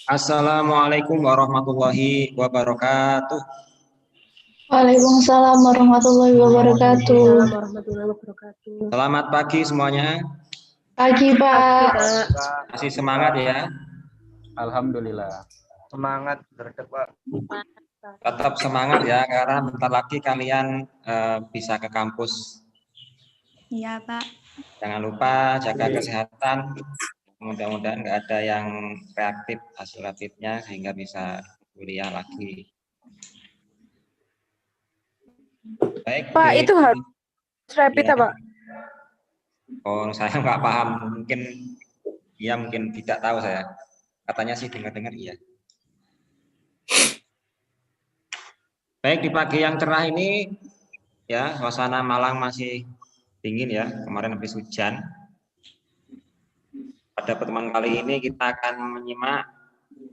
Assalamualaikum warahmatullahi wabarakatuh. Waalaikumsalam warahmatullahi wabarakatuh. Waalaikumsalam warahmatullahi wabarakatuh. Selamat pagi semuanya. Pagi, Pak. Masih semangat ya? Alhamdulillah. Semangat terus Pak. Tetap semangat ya, karena bentar lagi kalian bisa ke kampus. Iya, Pak. Jangan lupa jaga kesehatan. Mudah-mudahan nggak ada yang reaktif hasil rapidnya sehingga bisa kuliah lagi. Baik. Pak, itu harus rapid ya. Pak? Oh, saya nggak paham. Mungkin iya, mungkin tidak tahu saya. Katanya sih dengar-dengar iya. Baik, di pagi yang cerah ini ya, suasana Malang masih dingin ya. Kemarin habis hujan. Pada pertemuan kali ini kita akan menyimak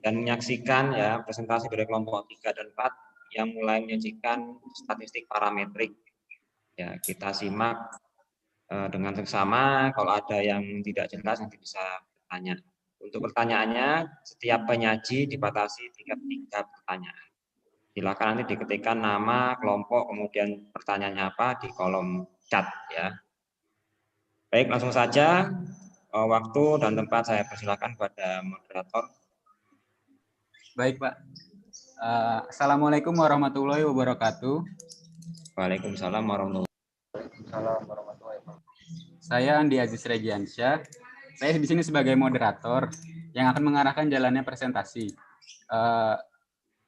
dan menyaksikan ya presentasi dari kelompok 3 dan 4 yang mulai menyajikan statistik parametrik. Ya, kita simak dengan seksama. Kalau ada yang tidak jelas nanti bisa bertanya. Untuk pertanyaannya, setiap penyaji dibatasi 3 pertanyaan. Silakan nanti diketikkan nama, kelompok, kemudian pertanyaannya apa di kolom chat ya. Baik, langsung saja. Waktu dan tempat saya persilakan kepada moderator. Baik, Pak. Assalamualaikum warahmatullahi wabarakatuh. Waalaikumsalam warahmatullahi wabarakatuh. Saya Andi Aziz Regiansyah. Saya di sini sebagai moderator yang akan mengarahkan jalannya presentasi.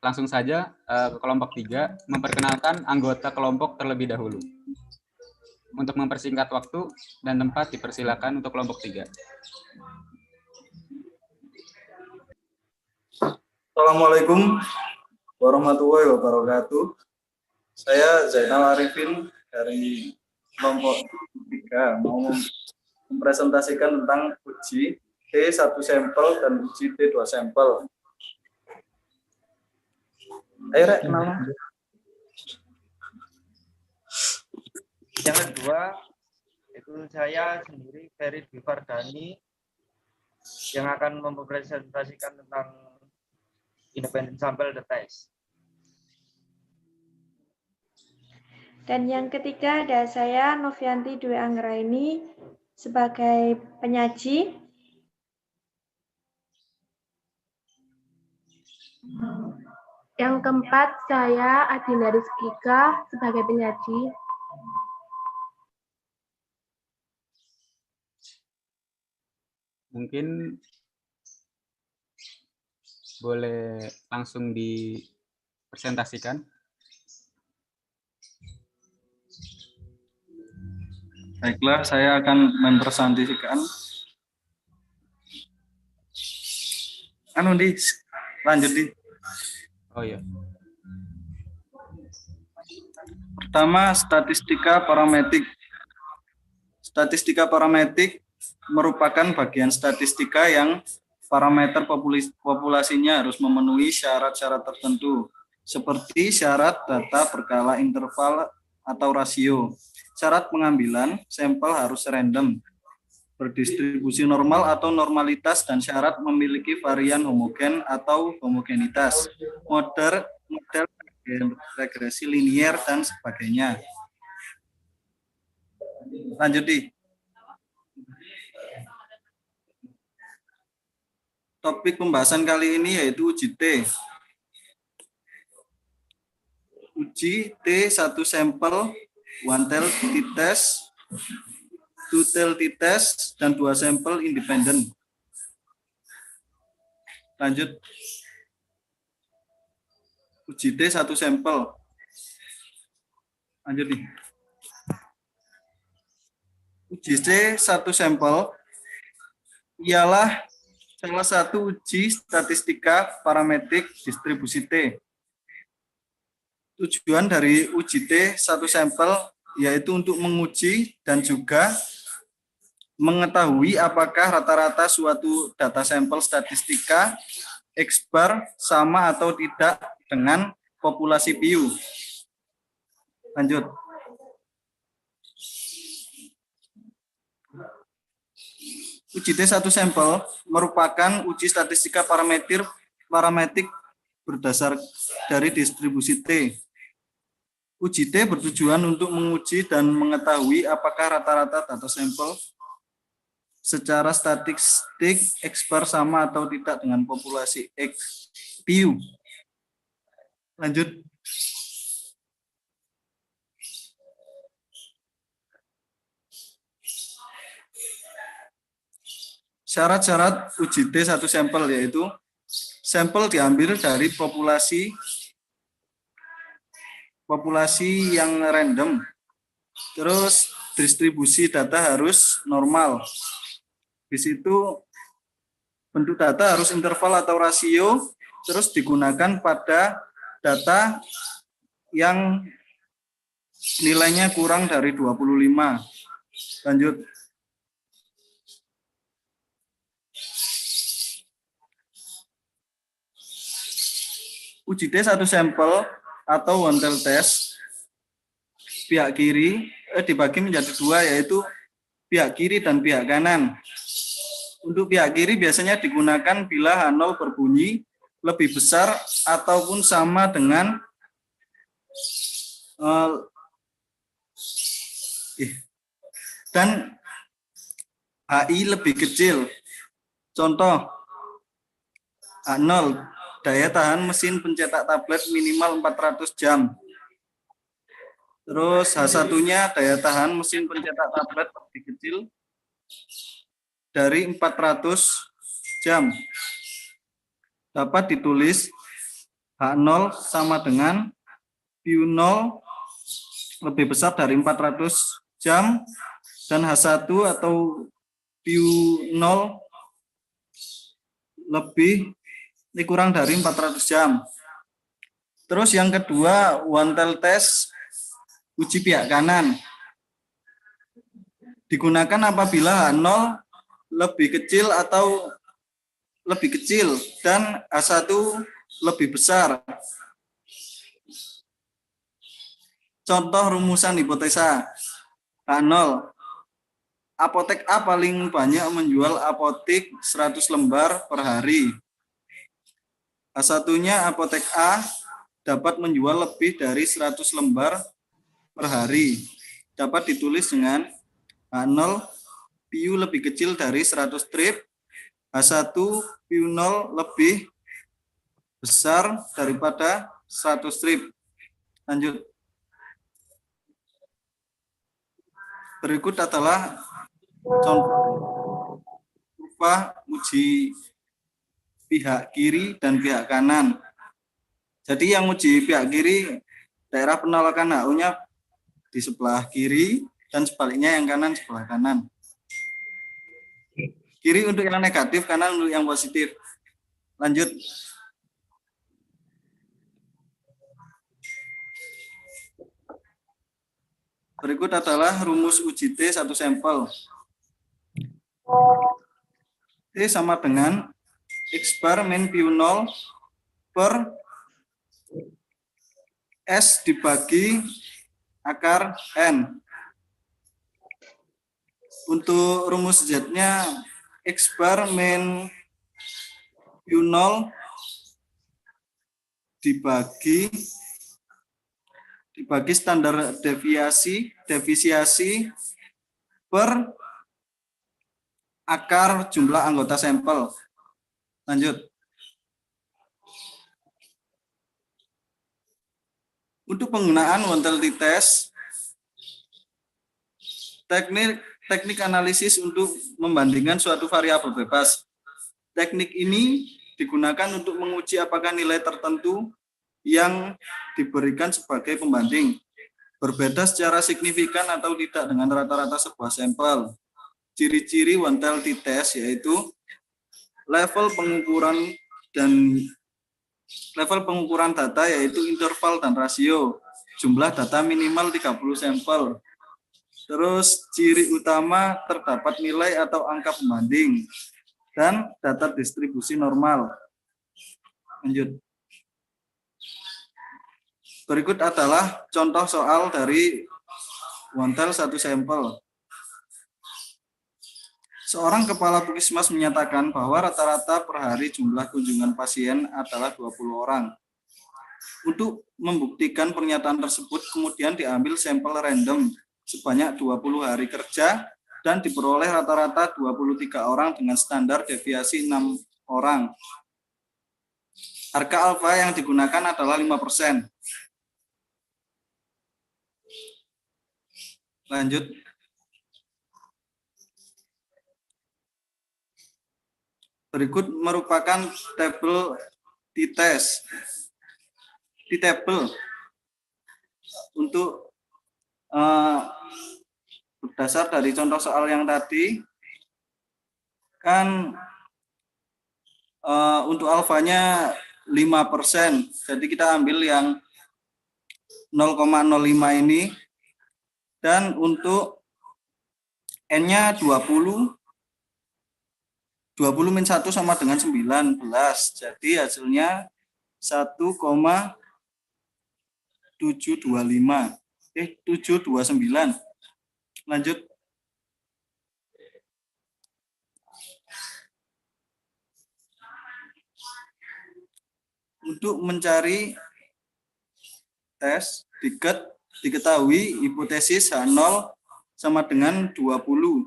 Langsung saja ke kelompok 3, memperkenalkan anggota kelompok terlebih dahulu. Untuk mempersingkat waktu dan tempat dipersilakan untuk kelompok 3. Assalamualaikum warahmatullahi wabarakatuh. Saya Zainal Arifin dari kelompok 3 mau mempresentasikan tentang uji T1 sampel dan uji T2 sampel. Ayo, Rek, kenal. Yang kedua itu saya sendiri Ferry Dwi Fardani yang akan mempresentasikan tentang independent sample the test. Dan yang ketiga ada saya Novianti Dwi Anggraini sebagai penyaji. Yang keempat, saya Adina Rizkika sebagai penyaji. Mungkin boleh langsung dipresentasikan. Baiklah, saya akan mempresentasikan. Lanjut di. Oh iya. Pertama, statistika parametrik. Statistika parametrik merupakan bagian statistika yang parameter populasinya harus memenuhi syarat-syarat tertentu, seperti syarat data berkala interval atau rasio. Syarat pengambilan sampel harus random, berdistribusi normal atau normalitas, dan syarat memiliki varian homogen atau homogenitas, model regresi linier, dan sebagainya. Lanjut di. Topik pembahasan kali ini yaitu uji T. Uji T1 sampel, one tail t-test, two tail t-test, dan 2 sampel independen. Lanjut. Uji T1 sampel. Lanjut nih. Uji T1 sampel ialah salah satu uji statistika parametrik distribusi T. Tujuan dari uji T1 sampel yaitu untuk menguji dan juga mengetahui apakah rata-rata suatu data sampel statistika X-bar sama atau tidak dengan populasi PIU. Lanjut. Uji T1 sampel merupakan uji statistika parameter parametrik berdasar dari distribusi T. Uji T bertujuan untuk menguji dan mengetahui apakah rata-rata data sampel secara statistik X-bar sama atau tidak dengan populasi X PU. Lanjut. Syarat-syarat uji T satu sampel yaitu sampel diambil dari populasi yang random. Terus distribusi data harus normal. Di situ bentuk data harus interval atau rasio, terus digunakan pada data yang nilainya kurang dari 25. Lanjut. Uji T satu sampel atau one tail test pihak kiri dibagi menjadi dua, yaitu pihak kiri dan pihak kanan. Untuk pihak kiri biasanya digunakan bila H0 berbunyi lebih besar ataupun sama dengan dan HI lebih kecil. Contoh H0, daya tahan mesin pencetak tablet minimal 400 jam. Terus H1-nya daya tahan mesin pencetak tablet lebih kecil dari 400 jam. Dapat ditulis H0 sama dengan PU0 lebih besar dari 400 jam dan H1 atau PU0 kurang dari 400 jam. Terus yang kedua, one tail test uji pihak kanan. Digunakan apabila H0 lebih kecil atau lebih kecil dan H1 lebih besar. Contoh rumusan hipotesa. H0. Apotek A paling banyak menjual apotik 100 lembar per hari. H1-nya apotek A dapat menjual lebih dari 100 lembar per hari. Dapat ditulis dengan H0 PU lebih kecil dari 100 strip, H1 PU0 lebih besar daripada 100 strip. Lanjut. Berikut adalah contoh rupa uji pihak kiri dan pihak kanan. Jadi yang uji pihak kiri, daerah penolakan HU-nya di sebelah kiri dan sebaliknya yang kanan sebelah kanan. Kiri untuk yang negatif, kanan untuk yang positif. Lanjut. Berikut adalah rumus uji T satu sampel. T sama dengan X bar min PU0 per S dibagi akar N. Untuk rumus Z-nya X bar min PU0 dibagi standar deviasi per akar jumlah anggota sampel. Lanjut. Untuk penggunaan one tail test, teknik analisis untuk membandingkan suatu variabel bebas. Teknik ini digunakan untuk menguji apakah nilai tertentu yang diberikan sebagai pembanding berbeda secara signifikan atau tidak dengan rata-rata sebuah sampel. Ciri-ciri one tail test yaitu level pengukuran data yaitu interval dan rasio, jumlah data minimal 30 sampel. Terus ciri utama terdapat nilai atau angka pembanding dan data distribusi normal. Lanjut. Berikut adalah contoh soal dari one tail satu sampel. Seorang kepala puskesmas menyatakan bahwa rata-rata per hari jumlah kunjungan pasien adalah 20 orang. Untuk membuktikan pernyataan tersebut, kemudian diambil sampel random sebanyak 20 hari kerja dan diperoleh rata-rata 23 orang dengan standar deviasi 6 orang. Harga alfa yang digunakan adalah 5%. Lanjut. Berikut merupakan tabel t-test. T-table untuk berdasar dari contoh soal yang tadi kan untuk alfanya 5%. Jadi kita ambil yang 0,05 ini dan untuk n-nya 20 min 1 sama dengan 19. Jadi hasilnya 1,729. Lanjut. Untuk mencari tes diketahui hipotesis H0 sama dengan 20.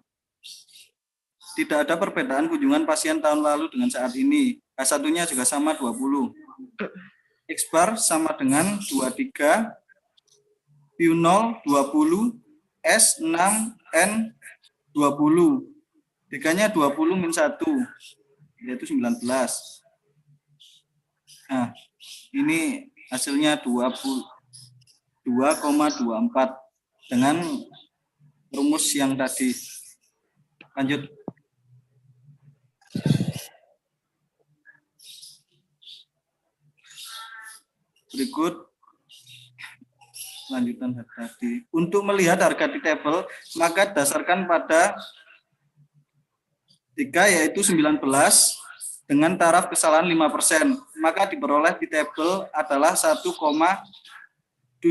Tidak ada perbedaan kunjungan pasien tahun lalu dengan saat ini. H1-nya juga sama 20. X bar sama dengan 23, Q0 20, S 6, N 20. Tiga-nya 20 min 1, yaitu 19. Nah, ini hasilnya 2,24 dengan rumus yang tadi. Lanjut. Berikut lanjutan tadi. Untuk melihat harga di tabel, maka dasarkan pada 3 yaitu 19 dengan taraf kesalahan 5%. Maka diperoleh di tabel adalah 1,729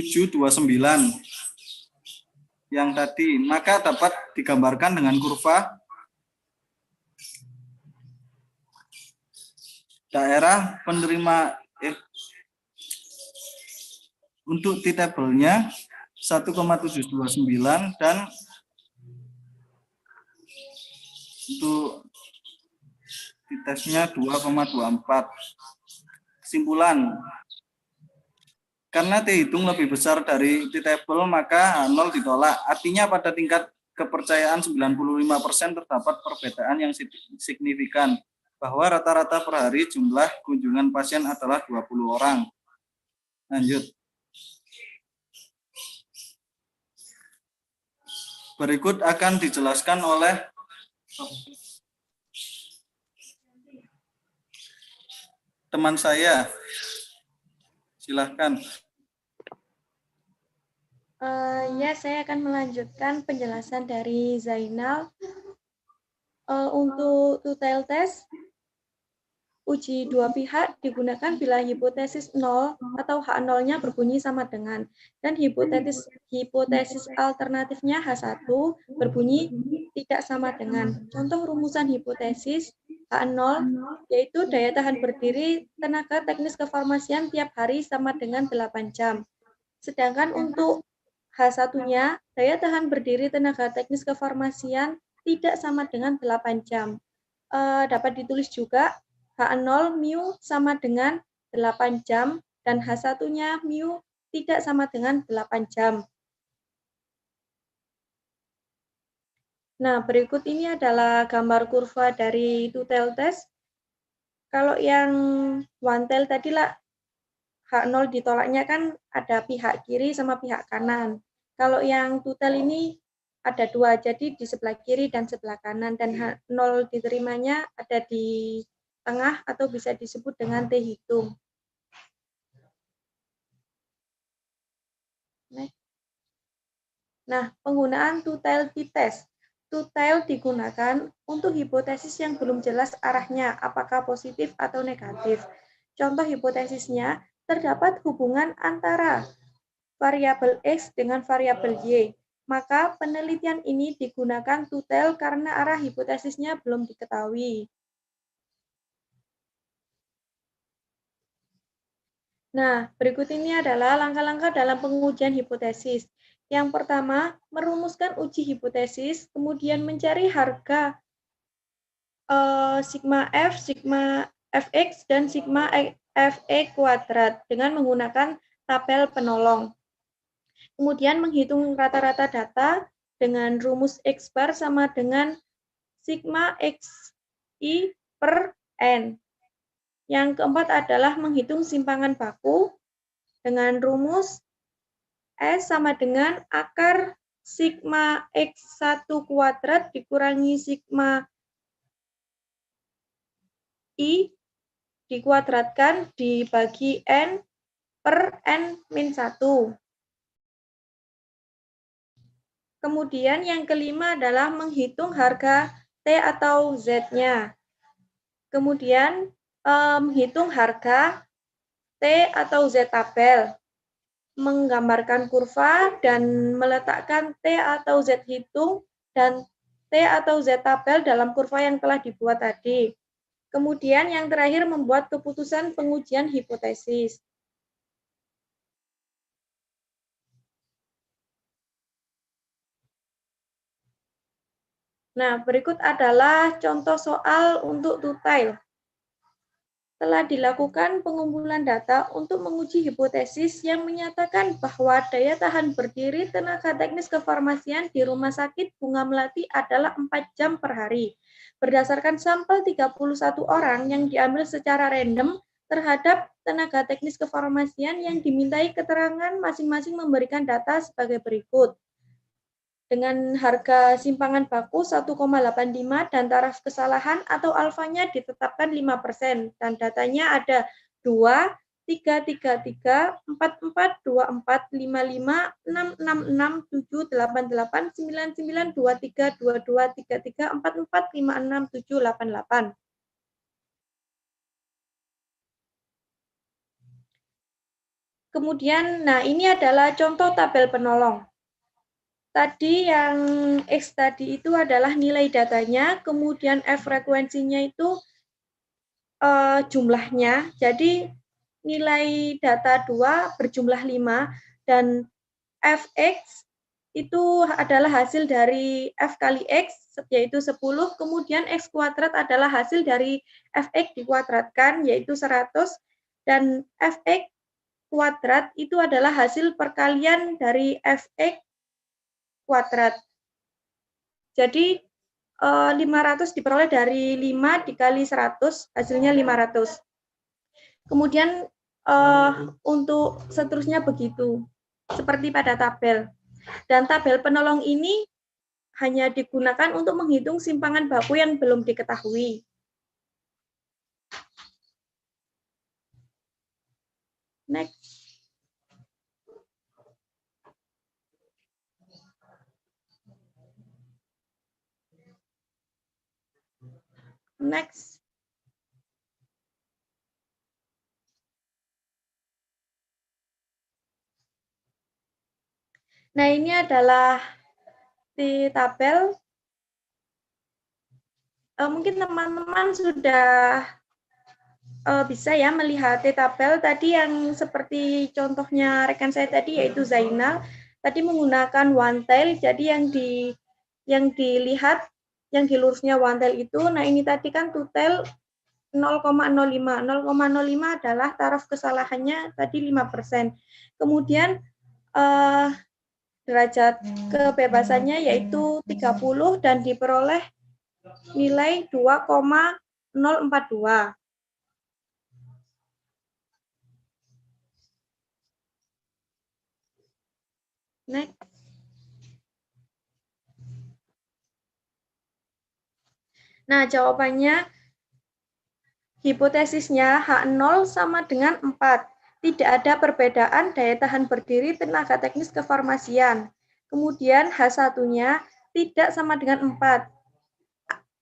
yang tadi. Maka dapat digambarkan dengan kurva daerah penerima untuk T-table-nya 1,729 dan untuk T-test-nya 2,24. Kesimpulan, karena T hitung lebih besar dari T-table maka H0 ditolak. Artinya pada tingkat kepercayaan 95% terdapat perbedaan yang signifikan bahwa rata-rata per hari jumlah kunjungan pasien adalah 20 orang. Lanjut. Berikut akan dijelaskan oleh teman saya. Silahkan. Ya, saya akan melanjutkan penjelasan dari Zainal. Untuk two-tail test, uji dua pihak digunakan bila hipotesis 0 atau H0-nya berbunyi sama dengan, dan hipotesis alternatifnya H1 berbunyi tidak sama dengan. Contoh rumusan hipotesis H0 yaitu daya tahan berdiri tenaga teknis kefarmasian tiap hari sama dengan 8 jam. Sedangkan untuk H1-nya, daya tahan berdiri tenaga teknis kefarmasian tidak sama dengan 8 jam. Dapat ditulis juga H0 mu sama dengan 8 jam dan H1-nya mu tidak sama dengan 8 jam. Nah, berikut ini adalah gambar kurva dari two-tail test. Kalau yang one-tail tadi lah H0 ditolaknya kan ada pihak kiri sama pihak kanan. Kalau yang two-tail ini ada dua, jadi di sebelah kiri dan sebelah kanan, dan H0 diterimanya ada di tengah atau bisa disebut dengan T hitung. Nah, penggunaan two-tail t-test. Two-tail digunakan untuk hipotesis yang belum jelas arahnya, apakah positif atau negatif. Contoh hipotesisnya, terdapat hubungan antara variabel X dengan variabel Y. Maka penelitian ini digunakan tutel karena arah hipotesisnya belum diketahui. Nah, berikut ini adalah langkah-langkah dalam pengujian hipotesis. Yang pertama, merumuskan uji hipotesis, kemudian mencari harga sigma F, sigma Fx, dan sigma Fe kuadrat dengan menggunakan tabel penolong. Kemudian menghitung rata-rata data dengan rumus X bar sama dengan sigma Xi per N. Yang keempat adalah menghitung simpangan baku dengan rumus S sama dengan akar sigma X1 kuadrat dikurangi sigma I dikuadratkan dibagi N per N-1. Kemudian yang kelima adalah menghitung harga T atau Z-nya. Kemudian menghitung harga T atau Z tabel. Menggambarkan kurva dan meletakkan T atau Z hitung dan T atau Z tabel dalam kurva yang telah dibuat tadi. Kemudian yang terakhir membuat keputusan pengujian hipotesis. Nah, berikut adalah contoh soal untuk tutel. Telah dilakukan pengumpulan data untuk menguji hipotesis yang menyatakan bahwa daya tahan berdiri tenaga teknis kefarmasian di Rumah Sakit Bunga Melati adalah 4 jam per hari. Berdasarkan sampel 31 orang yang diambil secara random terhadap tenaga teknis kefarmasian yang dimintai keterangan masing-masing memberikan data sebagai berikut. Dengan harga simpangan baku 1,85 dan taraf kesalahan atau alfanya ditetapkan 5%. Dan datanya ada 2, 3, 3, 3, 4, 4, 2, 4, 5, 5, 6, 6, 6, 7, 8, 8, 9, 9, 2, 3, 2, 2, 3, 3, 4, 4, 5, 6, 7, 8, 8. Kemudian, nah ini adalah contoh tabel penolong. Tadi yang X tadi itu adalah nilai datanya, kemudian F frekuensinya itu jumlahnya. Jadi nilai data 2 berjumlah 5 dan Fx itu adalah hasil dari F kali X yaitu 10, kemudian X kuadrat adalah hasil dari Fx dikuadratkan yaitu 100 dan Fx kuadrat itu adalah hasil perkalian dari Fx kuadrat. Jadi 500 diperoleh dari 5 dikali 100, hasilnya 500. Kemudian untuk seterusnya begitu, seperti pada tabel. Dan tabel penolong ini hanya digunakan untuk menghitung simpangan baku yang belum diketahui. Next. Next. Nah, ini adalah di tabel. Mungkin teman-teman sudah bisa ya melihat di tabel tadi yang seperti contohnya rekan saya tadi yaitu Zainal. Tadi menggunakan one tail, jadi yang dilihat yang di lurusnya one tail itu, nah ini tadi kan two tail 0,05. 0,05 adalah taraf kesalahannya tadi 5%. Kemudian derajat kebebasannya yaitu 30 dan diperoleh nilai 2,042. Next. Nah, jawabannya hipotesisnya H0 sama dengan 4. Tidak ada perbedaan daya tahan berdiri tenaga teknis kefarmasian. Kemudian H1-nya tidak sama dengan 4.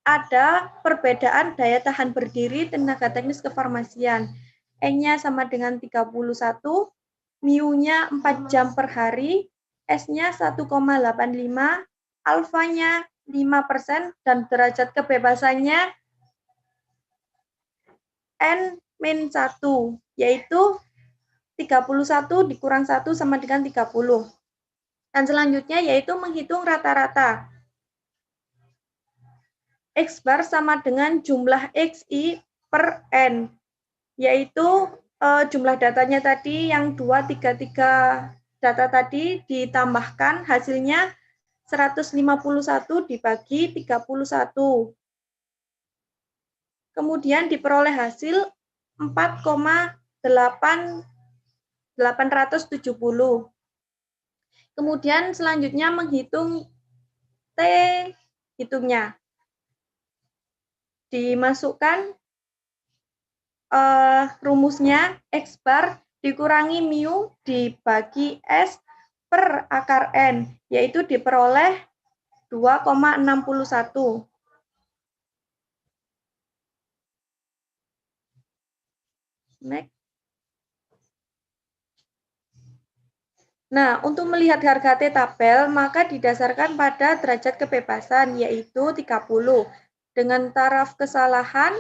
Ada perbedaan daya tahan berdiri tenaga teknis kefarmasian. N-nya sama dengan 31, mu-nya 4 jam per hari, S-nya 1,85, alfanya 5%, dan derajat kebebasannya N-1, yaitu 31 dikurang 1 sama dengan 30. Dan selanjutnya yaitu menghitung rata-rata. X bar sama dengan jumlah XI per N, yaitu jumlah datanya tadi yang 233 data tadi ditambahkan hasilnya 151 dibagi 31. Kemudian diperoleh hasil 4,870. Kemudian selanjutnya menghitung T hitungnya. Dimasukkan rumusnya X bar dikurangi mu dibagi S per akar N, yaitu diperoleh 2,61. Next. Nah, untuk melihat harga T tabel, maka didasarkan pada derajat kebebasan, yaitu 30. Dengan taraf kesalahan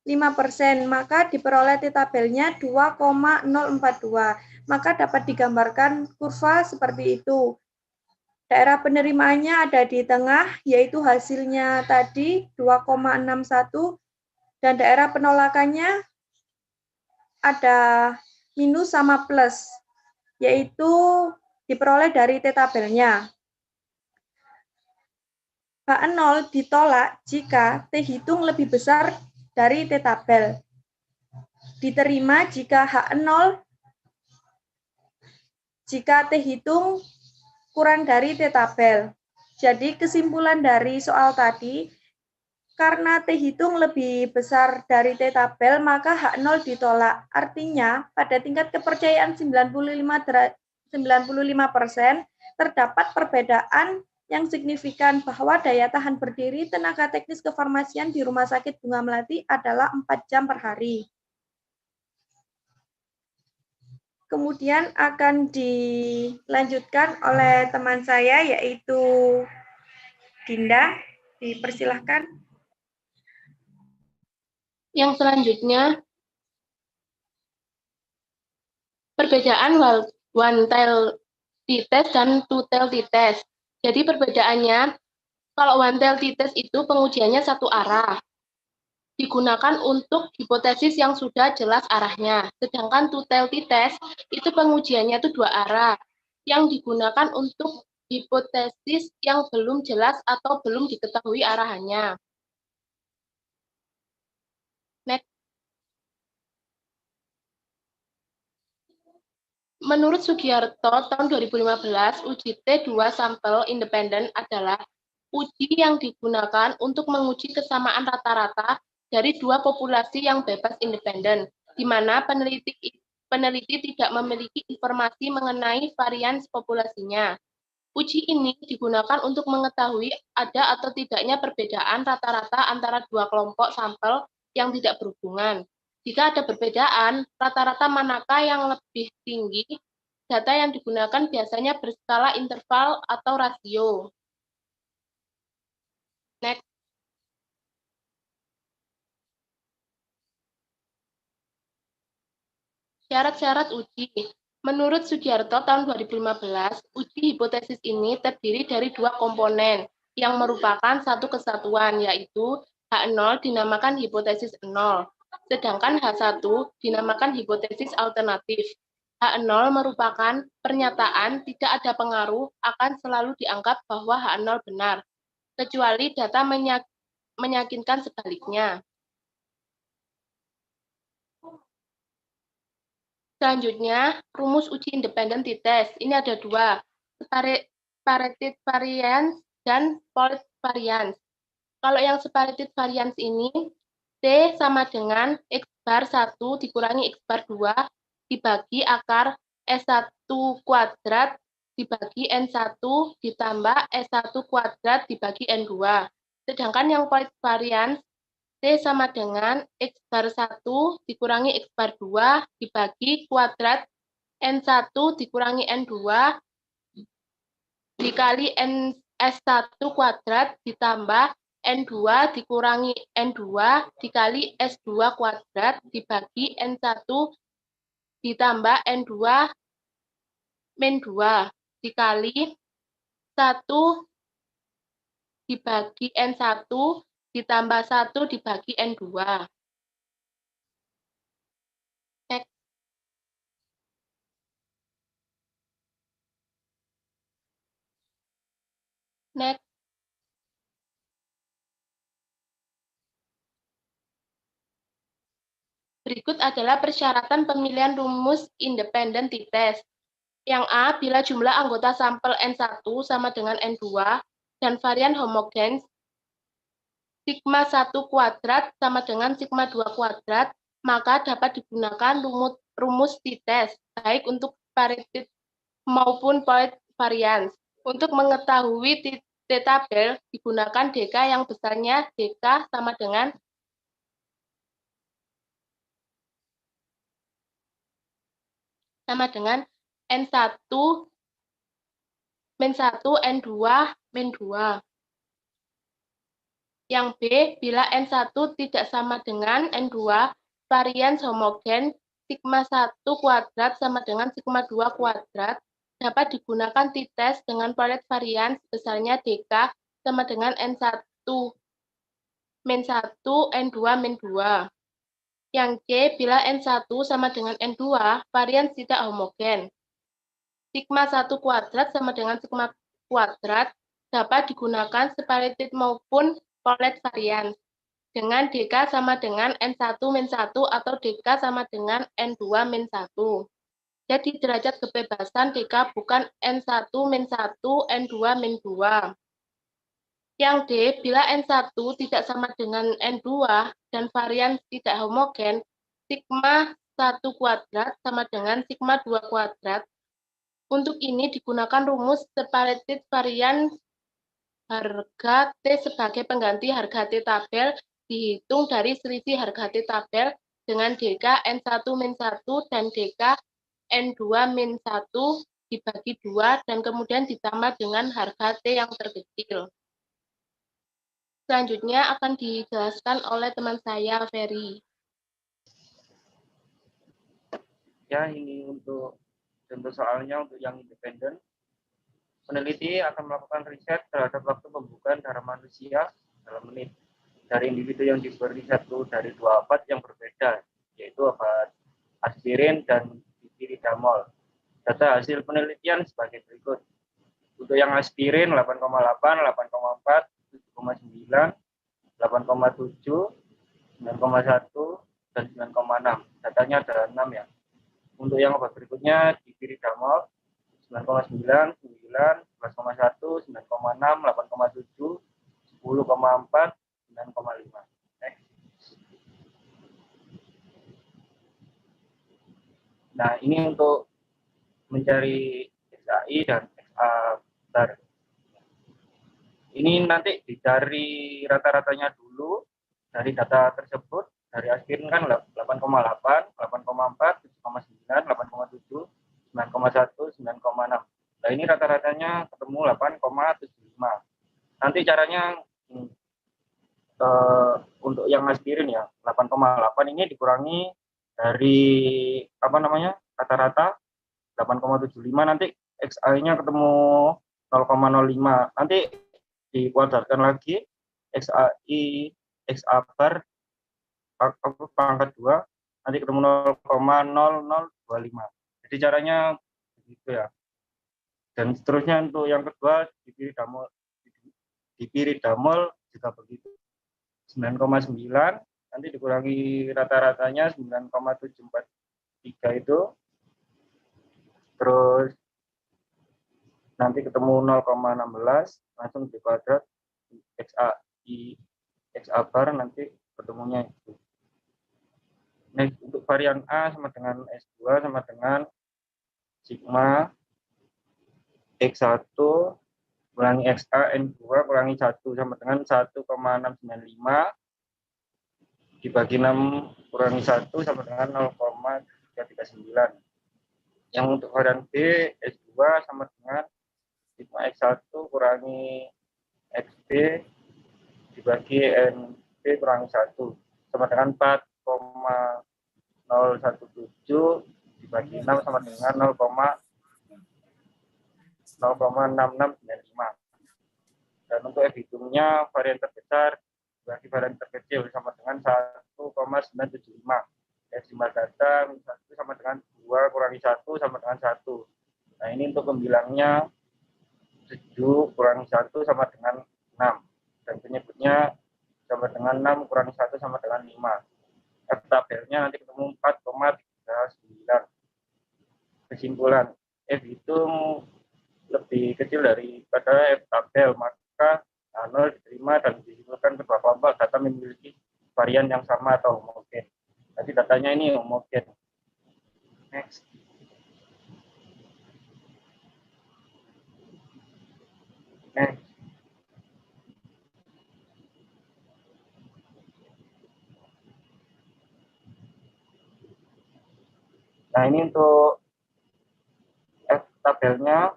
5%, maka diperoleh T tabelnya 2,042. Maka dapat digambarkan kurva seperti itu. Daerah penerimaannya ada di tengah, yaitu hasilnya tadi 2,61, dan daerah penolakannya ada minus sama plus, yaitu diperoleh dari T tabelnya. H0 ditolak jika T hitung lebih besar dari T tabel. Diterima jika H0 jika T hitung kurang dari T tabel. Jadi kesimpulan dari soal tadi, karena T hitung lebih besar dari T tabel, maka H0 ditolak. Artinya, pada tingkat kepercayaan 95%, terdapat perbedaan yang signifikan bahwa daya tahan berdiri tenaga teknis kefarmasian di Rumah Sakit Bunga Melati adalah 4 jam per hari. Kemudian akan dilanjutkan oleh teman saya, yaitu Dinda. Dipersilahkan. Yang selanjutnya, perbedaan one-tail t-test dan two-tail t-test. Jadi perbedaannya, kalau one-tail t-test itu pengujiannya satu arah, digunakan untuk hipotesis yang sudah jelas arahnya. Sedangkan two-tail t-test itu pengujiannya itu dua arah, yang digunakan untuk hipotesis yang belum jelas atau belum diketahui arahannya. Next. Menurut Sugiarto, tahun 2015, uji T2 sampel independen adalah uji yang digunakan untuk menguji kesamaan rata-rata dari dua populasi yang bebas independen, di mana peneliti tidak memiliki informasi mengenai varian populasinya. Uji ini digunakan untuk mengetahui ada atau tidaknya perbedaan rata-rata antara dua kelompok sampel yang tidak berhubungan. Jika ada perbedaan, rata-rata manakah yang lebih tinggi, data yang digunakan biasanya berskala interval atau rasio. Next. Syarat-syarat uji. Menurut Sugiarto tahun 2015, uji hipotesis ini terdiri dari dua komponen yang merupakan satu kesatuan, yaitu H0 dinamakan hipotesis 0, sedangkan H1 dinamakan hipotesis alternatif. H0 merupakan pernyataan tidak ada pengaruh akan selalu dianggap bahwa H0 benar, kecuali data meyakinkan sebaliknya. Selanjutnya, rumus uji independen t-test. Ini ada dua, separated variance dan fold variance. Kalau yang separated variance ini, T sama dengan X bar 1 dikurangi X bar 2 dibagi akar S1 kuadrat dibagi N1 ditambah S1 kuadrat dibagi N2. Sedangkan yang fold variance, T sama dengan X bar 1 dikurangi X bar 2 dibagi kuadrat N1 dikurangi N2 dikali S1 kuadrat ditambah N2 dikurangi N2 dikali S2 kuadrat dibagi N1 ditambah N2 min 2 dikali 1 dibagi N1 ditambah 1 dibagi N2. Next. Next. Berikut adalah persyaratan pemilihan rumus independen t-test. Yang A, bila jumlah anggota sampel N1 sama dengan N2 dan varian homogen sigma 1 kuadrat sama dengan sigma 2 kuadrat, maka dapat digunakan rumus t-test, baik untuk variatif maupun point variance. Untuk mengetahui t-tabel, digunakan DK yang besarnya DK sama dengan N1 min 1 N2 min 2. Yang B, bila N1 tidak sama dengan N2, varian homogen sigma 1 kuadrat sama dengan sigma 2 kuadrat, dapat digunakan t-test dengan point variance besarnya DK sama dengan N1 min 1 N2 min 2. Yang C, bila N1 sama dengan N2, varian tidak homogen. Sigma 1 kuadrat sama dengan sigma kuadrat dapat digunakan separated maupun point variance dengan DK sama dengan N1 min 1 atau DK sama dengan N2 min 1. Jadi derajat kebebasan DK bukan N1 min 1, N2 min 2. Yang D, bila N1 tidak sama dengan N2 dan varian tidak homogen, sigma 1 kuadrat sama dengan sigma 2 kuadrat. Untuk ini digunakan rumus separated variance harga T sebagai pengganti harga T tabel dihitung dari selisih harga T tabel dengan DK N1 min 1 dan DK N2 min 1 dibagi 2 dan kemudian ditambah dengan harga T yang terkecil. Selanjutnya akan dijelaskan oleh teman saya, Ferry. Ya, ini untuk contoh soalnya untuk yang independen. Peneliti akan melakukan riset terhadap waktu pembukaan darah manusia dalam menit dari individu yang diberi satu dari dua obat yang berbeda, yaitu obat aspirin dan dipiridamol. Data hasil penelitian sebagai berikut. Untuk yang aspirin 8,8, 8,4, 7,9, 8,7, 9,1, dan 9,6. Datanya ada 6 ya. Untuk yang obat berikutnya dipiridamol 9,9, 9, 11,1, 9,6, 8,7, 10,4, 9,5. Nah, ini untuk mencari XAI dan XA bar. Ini nanti dicari rata-ratanya dulu dari data tersebut. Dari aspirin kan 8,8, 8,4, 7,9, 8,7, 9,1, 9,6. Nah, ini rata-ratanya ketemu 8,75. Nanti caranya untuk yang aspirin ya, 8,8 ini dikurangi dari rata-rata 8,75, nanti XA-nya ketemu 0,05. Nanti dikuadratkan lagi XAI XA bar pangkat 2, nanti ketemu 0,0025. Jadi caranya begitu ya. Dan seterusnya untuk yang kedua dipiridamol juga begitu. 9,9 nanti dikurangi rata-ratanya 9,743 itu. Terus nanti ketemu 0,16, langsung dikuadrat XAI XA bar nanti ketemunya itu. Nah, untuk varian A sama dengan S2 sama dengan sigma X1 kurangi XA N2 kurangi 1 sama dengan 1,695 dibagi 6 kurangi 1 sama dengan 0,339. Yang untuk varian B, S2 sama dengan sigma X1 kurangi XB dibagi NB kurangi 1 sama dengan 4,017 dibagi 6 sama dengan 0,6695. Dan untuk F hitungnya varian terbesar bagi varian terkecil sama dengan 1,975. Desimal data 1 sama dengan 2 kurangi 1 sama dengan 1. Nah ini untuk pembilangnya 7 kurangi 1 sama dengan 6. Dan penyebutnya sama dengan 6 kurangi 1 sama dengan 5. F tabelnya nanti ketemu 4,39. Kesimpulan, F hitung lebih kecil daripada F tabel, maka A0 diterima dan disimpulkan kedua kelompok data memiliki varian yang sama atau homogen. Jadi datanya ini homogen. Next. Next. Nah ini untuk F tabelnya,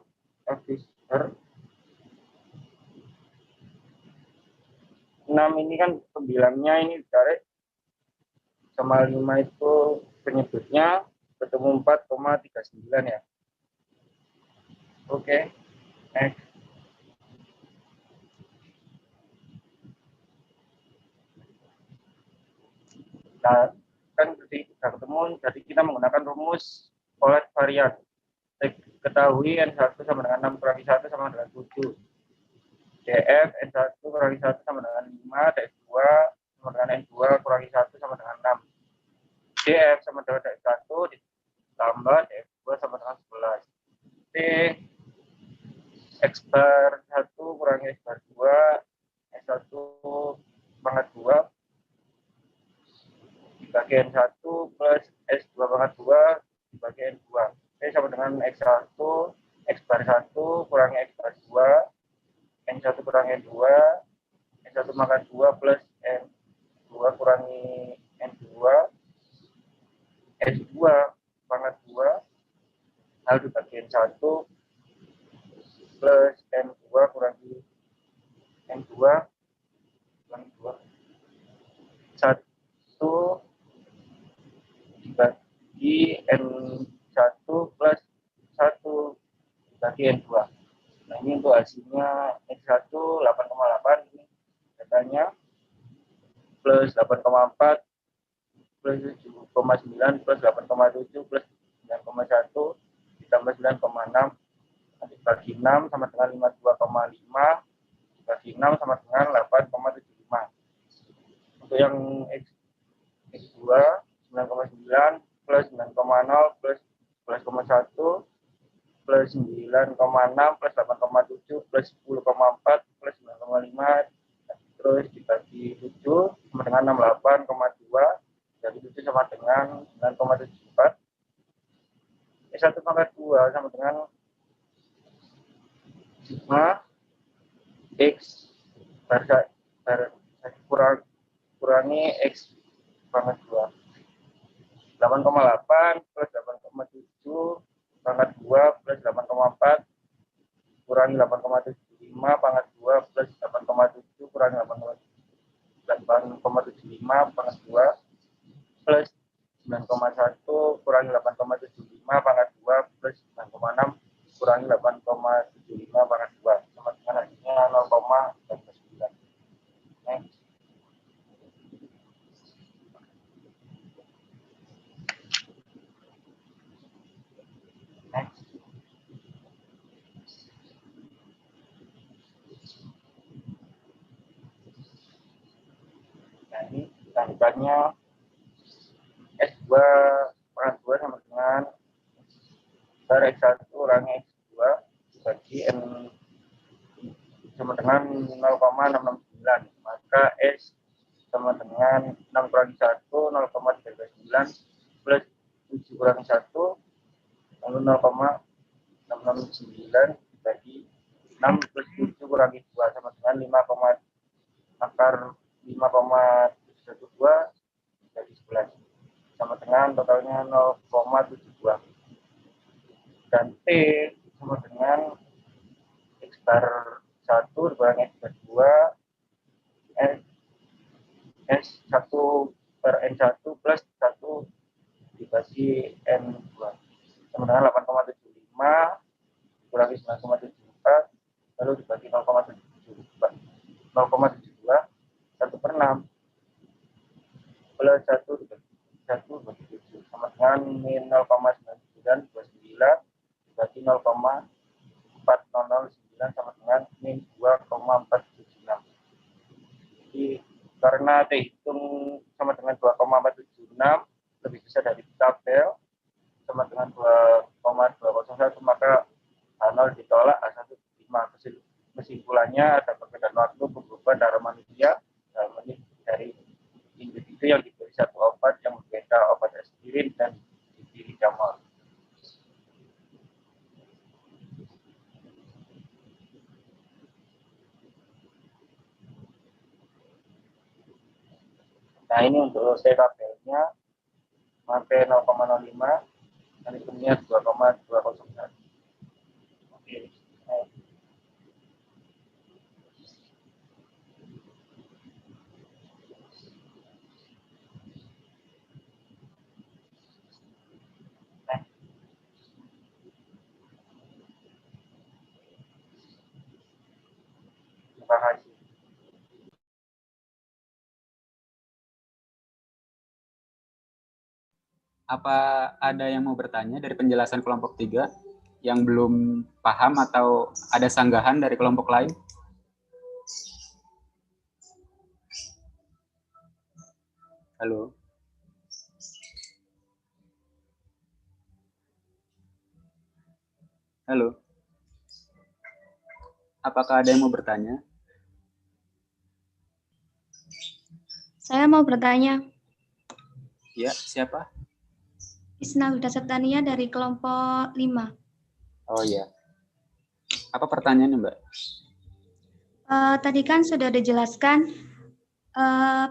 F Fisher 6 ini kan pembilangnya ini ditarik sama 5 itu penyebutnya ketemu 4,39 ya. Oke. Next. Nah, kan sudah ketemu, jadi kita menggunakan rumus Polet varian. Ketahui N1 sama dengan 6 kurangi 1 sama dengan 7. DF N1 kurangi 1 sama dengan 5, DF2 sama dengan N2 kurangi 1 sama dengan 6. DF sama dengan DF1 ditambah DF2 sama dengan 11. T X bar 1 kurangi X bar 2, S1 pangkat 2 dibagi N1 plus S2 pangkat 2 dibagi N2. T sama dengan X1, X bar 1 kurangi X bar 2, N1 kurangi N2, N1 pangkat 2 plus N2 kurangi N2, S2 pangkat 2 hal dibagi N1 plus N2 kurangi N2 kurangi 2. 1 dibagi N1 plus 1 dibagi N2. Nah ini untuk hasilnya X1 8,8 ini datanya plus 8,4 plus 7,9 plus 8,7 plus 9,1 ditambah 9,6 nanti bagi 6 sama dengan 52,5 bagi 6 sama dengan 8,75. Untuk yang X2 9,9 plus 9,0 plus 11,1 plus 9,6 plus 8,7 plus 10,4 plus 9,5 terus dibagi 7 sama dengan 68,2 dibagi 7 sama dengan 9,74. S1 pangkat 2 sama dengan sigma X kurangi X pangkat 2. 8,8 plus 8,7 pangkat 2 plus 8,4 kurangi 8,75 pangkat 2 plus 8,7 kurangi 8,75 pangkat 2 plus 9,1 kurangi 8,75 pangkat 2 plus 9,6 kurangi 8,75 pangkat 2 sama dengan hasilnya 0,9. Next. Next. Nah ini lanjutannya S2 pangkat 2 sama dengan bar X1 kurangi X2 dibagi N sama dengan 0,669. Maka S sama dengan 6 kurangi 1 0,39 plus 7 kurangi 1 lalu 0,669 dibagi 6 plus 7 kurangi 2 sama dengan 5, akar 5,712 dibagi 11 sama dengan totalnya 0,72. dan T sama dengan X bar 1 dikurangi X bar 2 S1 per N1 plus 1 dibagi N2 sama dengan 8,75 dikurangi 9,74 lalu dibagi 0,72 1 per 6 plus 1 dibagi 1 bagi 7 sama dengan min 0,9929 dibagi 0,4009 sama dengan min 2,476. Jadi karena dihitung sama dengan 2,476 lebih besar dari tabel sama dengan 2,201 maka H0 ditolak H1 diterima. Kesimpulannya ada perbedaan waktu pembukaan darah manusia dalam menit dari individu yang diberi satu obat yang berbeda, obat aspirin dan dipiridamal. Nah ini untuk tabelnya sampai 0,05 dan hitungnya 2,201. Oke. Terima kasih. Apa ada yang mau bertanya dari penjelasan kelompok 3 yang belum paham atau ada sanggahan dari kelompok lain? Halo. Halo. Apakah ada yang mau bertanya? Saya mau bertanya. Ya, siapa? Isna Huda Septania dari kelompok 5. Oh ya. Apa pertanyaannya, Mbak? Tadi kan sudah dijelaskan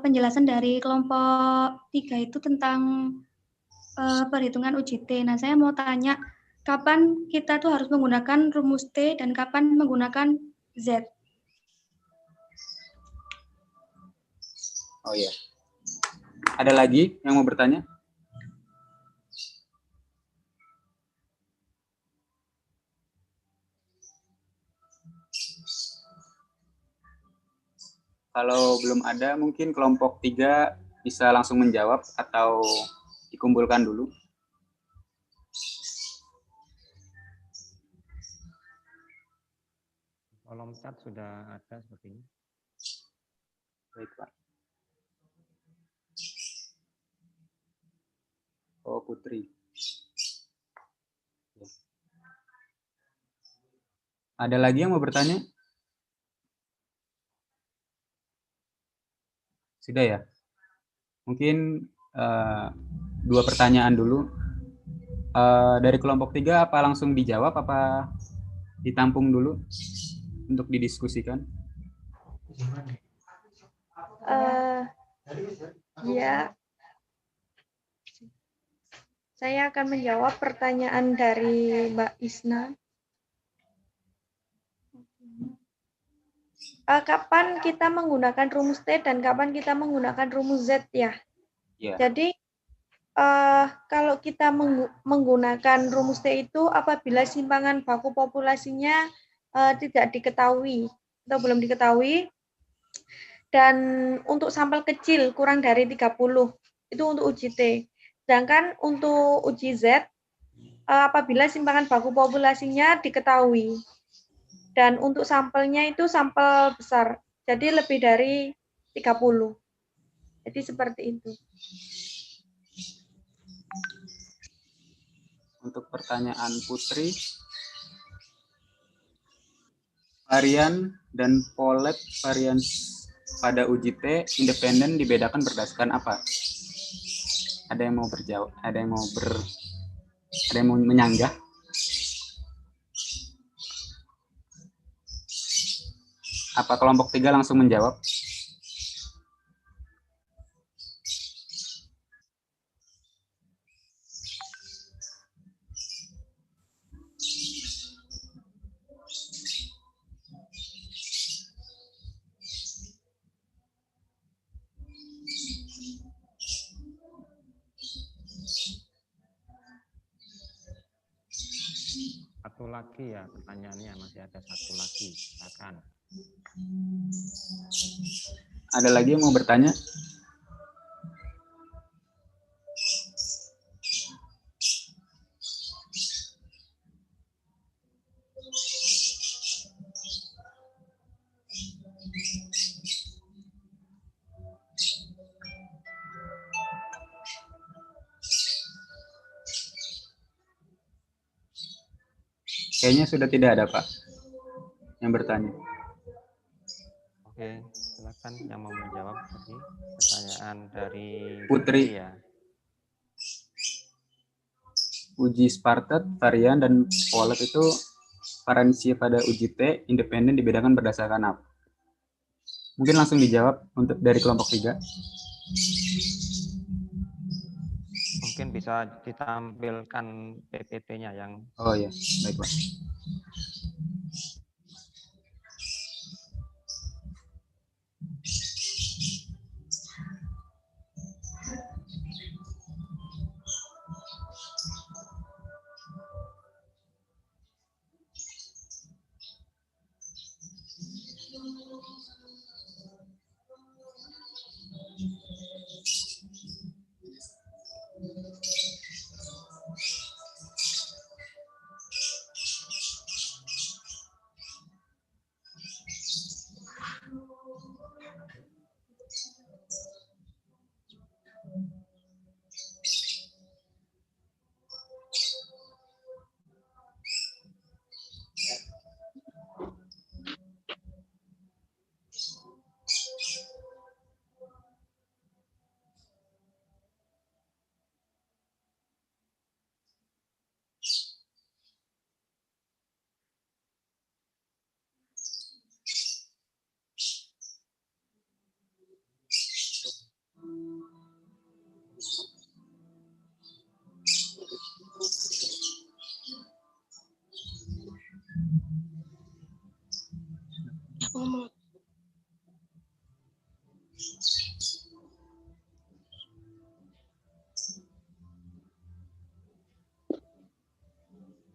penjelasan dari kelompok 3 itu tentang perhitungan UJT. Nah, saya mau tanya, kapan kita tuh harus menggunakan rumus T dan kapan menggunakan Z? Oh ya. Ada lagi yang mau bertanya? Kalau belum ada, mungkin kelompok 3 bisa langsung menjawab atau dikumpulkan dulu. Kolom chat sudah ada sepertinya. Baik, Pak. Oh, Putri. Ada lagi yang mau bertanya? Sudah ya? Mungkin 2 pertanyaan dulu. Dari kelompok 3 apa langsung dijawab apa ditampung dulu untuk didiskusikan? Ya, saya akan menjawab pertanyaan dari Mbak Isna. Kapan kita menggunakan rumus T dan kapan kita menggunakan rumus Z ya? Ya. Jadi kalau kita menggunakan rumus T itu apabila simpangan baku populasinya tidak diketahui atau belum diketahui dan untuk sampel kecil kurang dari 30 itu untuk uji T. Sedangkan untuk uji Z apabila simpangan baku populasinya diketahui. Dan untuk sampelnya itu sampel besar, jadi lebih dari 30. Jadi seperti itu. Untuk pertanyaan Putri, varian dan pollet varian pada uji T independen dibedakan berdasarkan apa? Ada yang mau berjawab? Ada yang mau menyanggah? Apa kelompok 3 langsung menjawab? Satu lagi ya pertanyaannya, masih ada satu lagi. Silakan. Ada lagi yang mau bertanya? Kayaknya sudah tidak ada, Pak, yang bertanya. Oke, silakan yang mau menjawab tadi pertanyaan dari Putri. ya. Uji Spartat, varian, dan polet itu varansi pada uji T independen dibedakan berdasarkan apa? Mungkin langsung dijawab untuk dari kelompok 3. Mungkin bisa ditampilkan PPT-nya yang. Oh ya, baik Pak.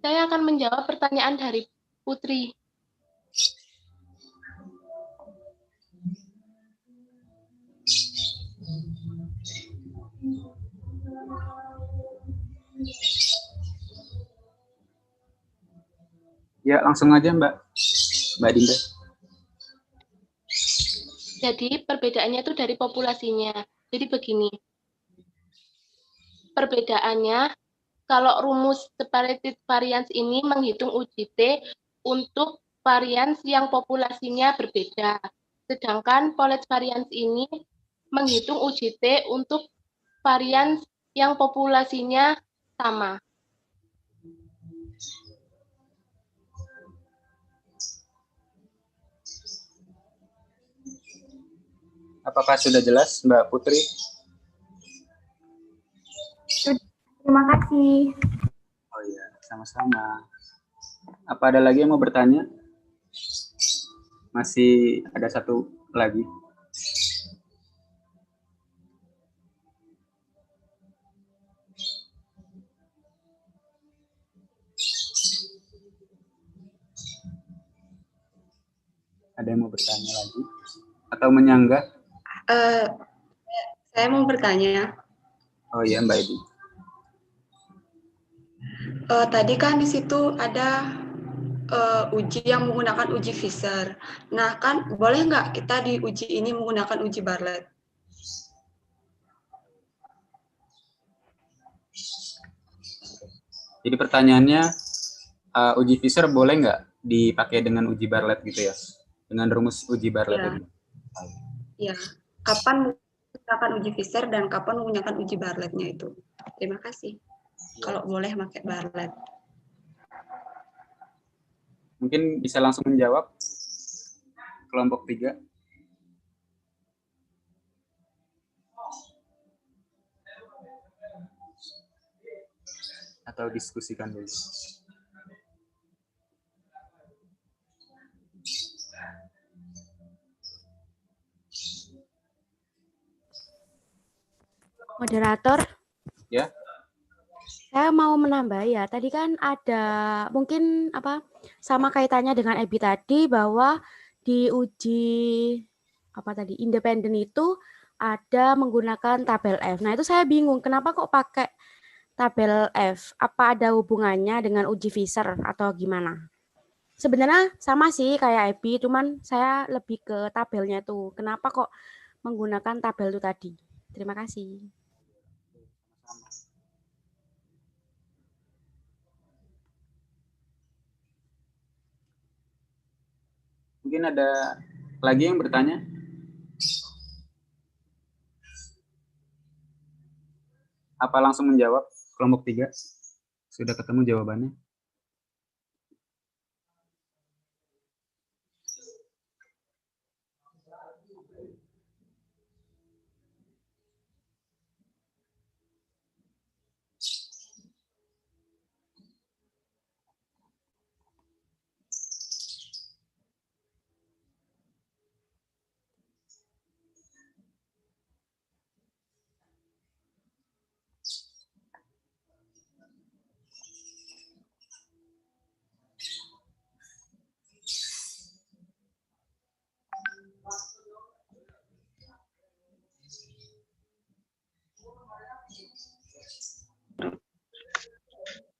Saya akan menjawab pertanyaan dari Putri. Ya, langsung aja Mbak Dinda. Jadi perbedaannya itu dari populasinya. Jadi begini. Perbedaannya, kalau rumus separated variance ini menghitung uji T untuk varians yang populasinya berbeda. Sedangkan Polet variance ini menghitung uji T untuk varians yang populasinya sama. Apakah sudah jelas Mbak Putri? Terima kasih. Oh iya, sama-sama. Apa ada lagi yang mau bertanya? Masih ada satu lagi. Ada yang mau bertanya lagi? Atau menyanggah? Saya mau bertanya. Oh iya Mbak Edi. Tadi kan di situ ada uji yang menggunakan uji Fisher. Nah kan boleh nggak kita di uji ini menggunakan uji Bartlett? Jadi pertanyaannya, uji Fisher boleh nggak dipakai dengan uji Bartlett gitu ya? Dengan rumus uji Bartlett ini? Ya, kapan menggunakan uji Fisher dan kapan menggunakan uji Bartlett-nya itu? Terima kasih. Kalau boleh pakai Bartlett. Mungkin bisa langsung menjawab kelompok 3. Atau diskusikan dulu. Moderator. Ya. Saya mau menambah ya. Tadi kan ada mungkin apa sama kaitannya dengan Ebi tadi bahwa di uji apa tadi independen itu ada menggunakan tabel F. Nah, itu saya bingung kenapa kok pakai tabel F? Apa ada hubungannya dengan uji Fisher atau gimana? Sebenarnya sama sih kayak Ebi, cuman saya lebih ke tabelnya tuh. Kenapa kok menggunakan tabel itu tadi? Terima kasih. Mungkin ada lagi yang bertanya? Apa langsung menjawab kelompok 3? Sudah ketemu jawabannya?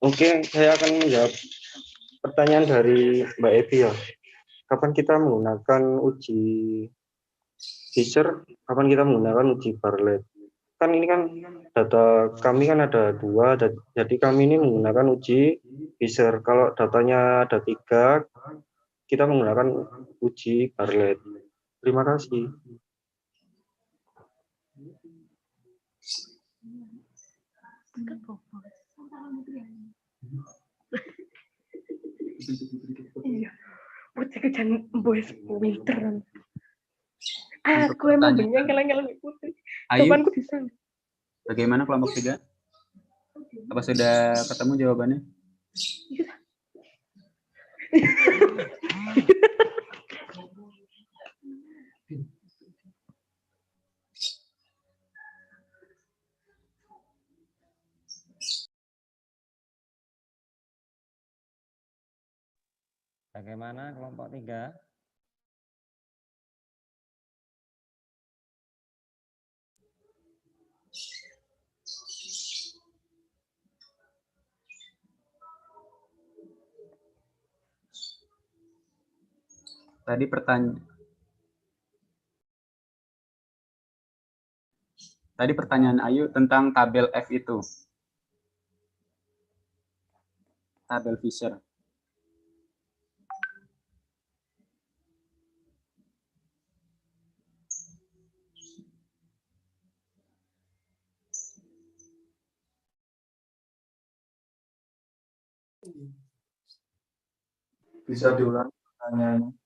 Oke, saya akan menjawab pertanyaan dari Mbak Evi ya. Kapan kita menggunakan uji Fisher, kapan kita menggunakan uji Bartlett? Kan ini kan data kami kan ada 2, jadi kami ini menggunakan uji Fisher. Kalau datanya ada 3, kita menggunakan uji Bartlett. Terima kasih. Iya, putih kejan boys winter. Aku emang bingung keleng-keleng putih. Jawabanku bisa. Bagaimana kelompok 3? Apa sudah ketemu jawabannya? Bagaimana kelompok 3? Tadi pertanyaan Ayu tentang tabel F itu. Tabel Fisher. Bisa diulang pertanyaannya.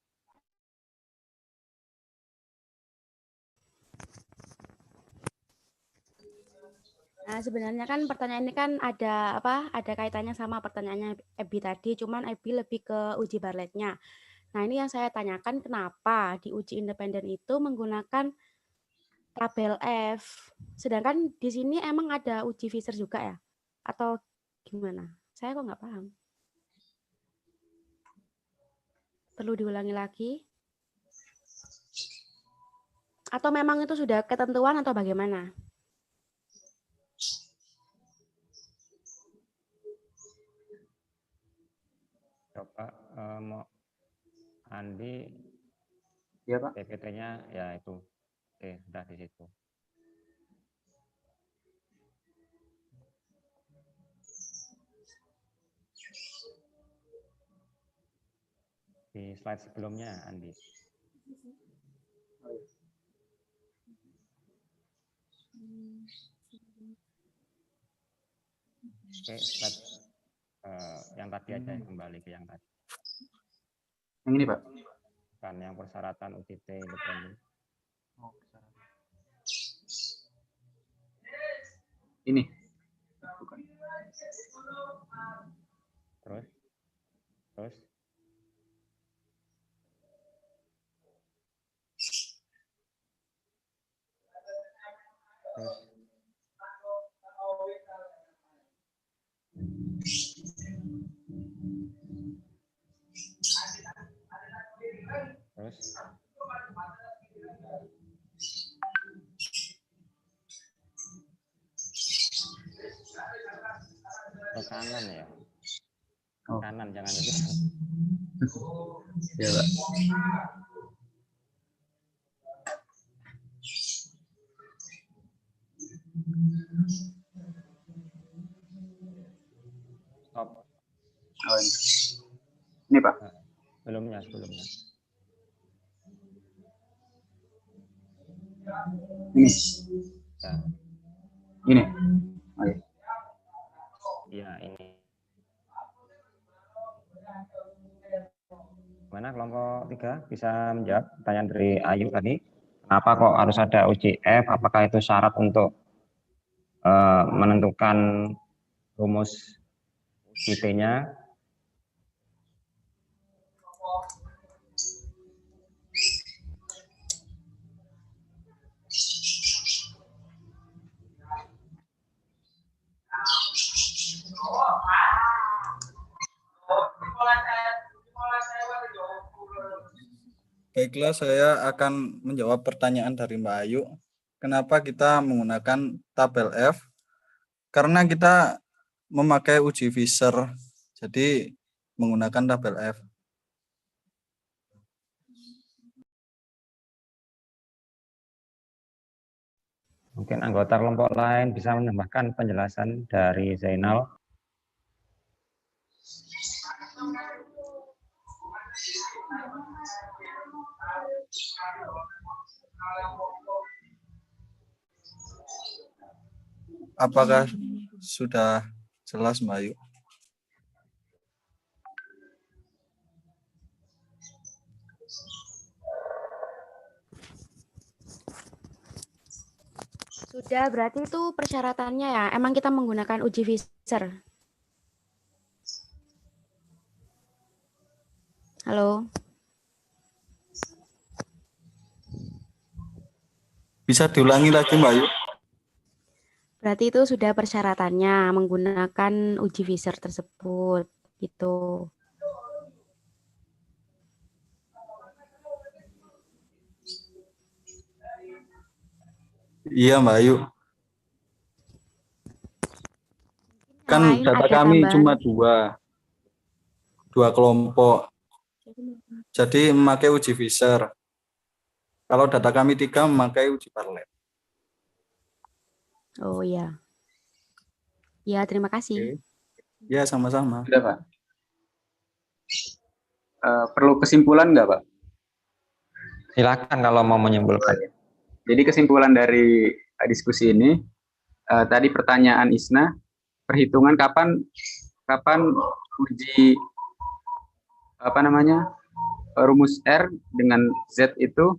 Nah, sebenarnya kan pertanyaan ini kan ada apa? Ada kaitannya sama pertanyaannya Ebi tadi, cuman Ebi lebih ke uji Bartlett-nya. Nah, ini yang saya tanyakan kenapa di uji independen itu menggunakan tabel F. Sedangkan di sini emang ada uji Fisher juga ya? Atau gimana? Saya kok nggak paham. Perlu diulangi lagi? Atau memang itu sudah ketentuan atau bagaimana? Coba mau Andi, ya Pak. PPT-nya ya itu, sudah di situ. Di slide sebelumnya, Andi. Oke, slide yang tadi aja, kembali ke yang tadi. Yang ini Pak? Bukan, yang persyaratan UTT independen. Ini? Bukan. Terus? Terus ke kanan ya. Oh. Kanan jangan itu. Ya, Pak. Stop. Oh, ini Pak. Sebelumnya. Ini. Ya. Ini. Oh, iya. Iya, ini. Mana kelompok 3 bisa menjawab pertanyaan dari Ayu tadi? Kenapa kok harus ada uji F? Apakah itu syarat untuk menentukan rumus uji T-nya? Baiklah, saya akan menjawab pertanyaan dari Mbak Ayu. Kenapa kita menggunakan tabel F? Karena kita memakai uji Fisher, jadi menggunakan tabel F. Mungkin anggota kelompok lain bisa menambahkan penjelasan dari Zainal. Apakah sudah jelas, Mbak Ayu? Sudah, berarti itu persyaratannya ya. Emang kita menggunakan uji Fisher. Halo. Bisa diulangi lagi, Mbak Ayu? Berarti itu sudah persyaratannya menggunakan uji Fisher tersebut. Gitu. Iya, Mbak Ayu. Kan Lain data ada kami tambahan. cuma dua kelompok. Jadi memakai uji Fisher. Kalau data kami 3 memakai uji Bartlett. Oh iya. Ya, terima kasih. Oke. Ya, sama-sama. Sudah, Pak. Perlu kesimpulan nggak, Pak? Silakan kalau mau menyimpulkan. Jadi kesimpulan dari diskusi ini, tadi pertanyaan Isna, perhitungan kapan uji rumus R dengan Z itu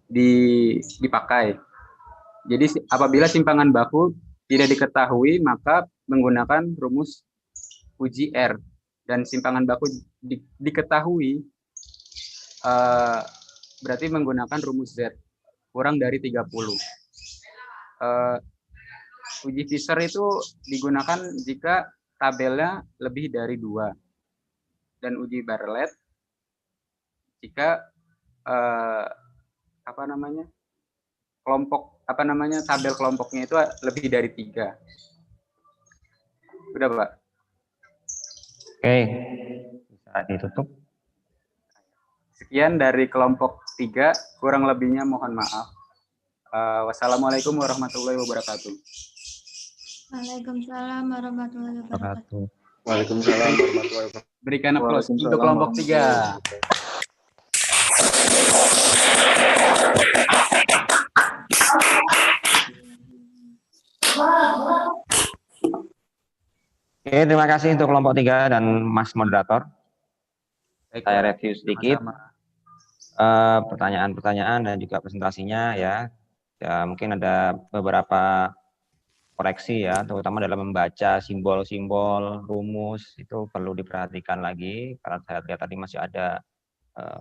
dipakai. Jadi apabila simpangan baku tidak diketahui, maka menggunakan rumus uji R, dan simpangan baku diketahui, berarti menggunakan rumus Z kurang dari 30. Uji Fisher itu digunakan jika tabelnya lebih dari 2, dan uji Bartlett jika tabel kelompoknya itu lebih dari 3. Udah, Pak? Oke, bisa ditutup. Sekian dari kelompok 3, kurang lebihnya mohon maaf. Wassalamualaikum warahmatullahi wabarakatuh. Waalaikumsalam warahmatullahi wabarakatuh. Waalaikumsalam warahmatullahi wabarakatuh. Berikan aplaus untuk kelompok 3. Oke, terima kasih untuk kelompok 3 dan Mas Moderator. Saya review sedikit pertanyaan-pertanyaan dan juga presentasinya ya. Ya, mungkin ada beberapa koreksi ya, terutama dalam membaca simbol-simbol, rumus, itu perlu diperhatikan lagi, karena saya lihat tadi masih ada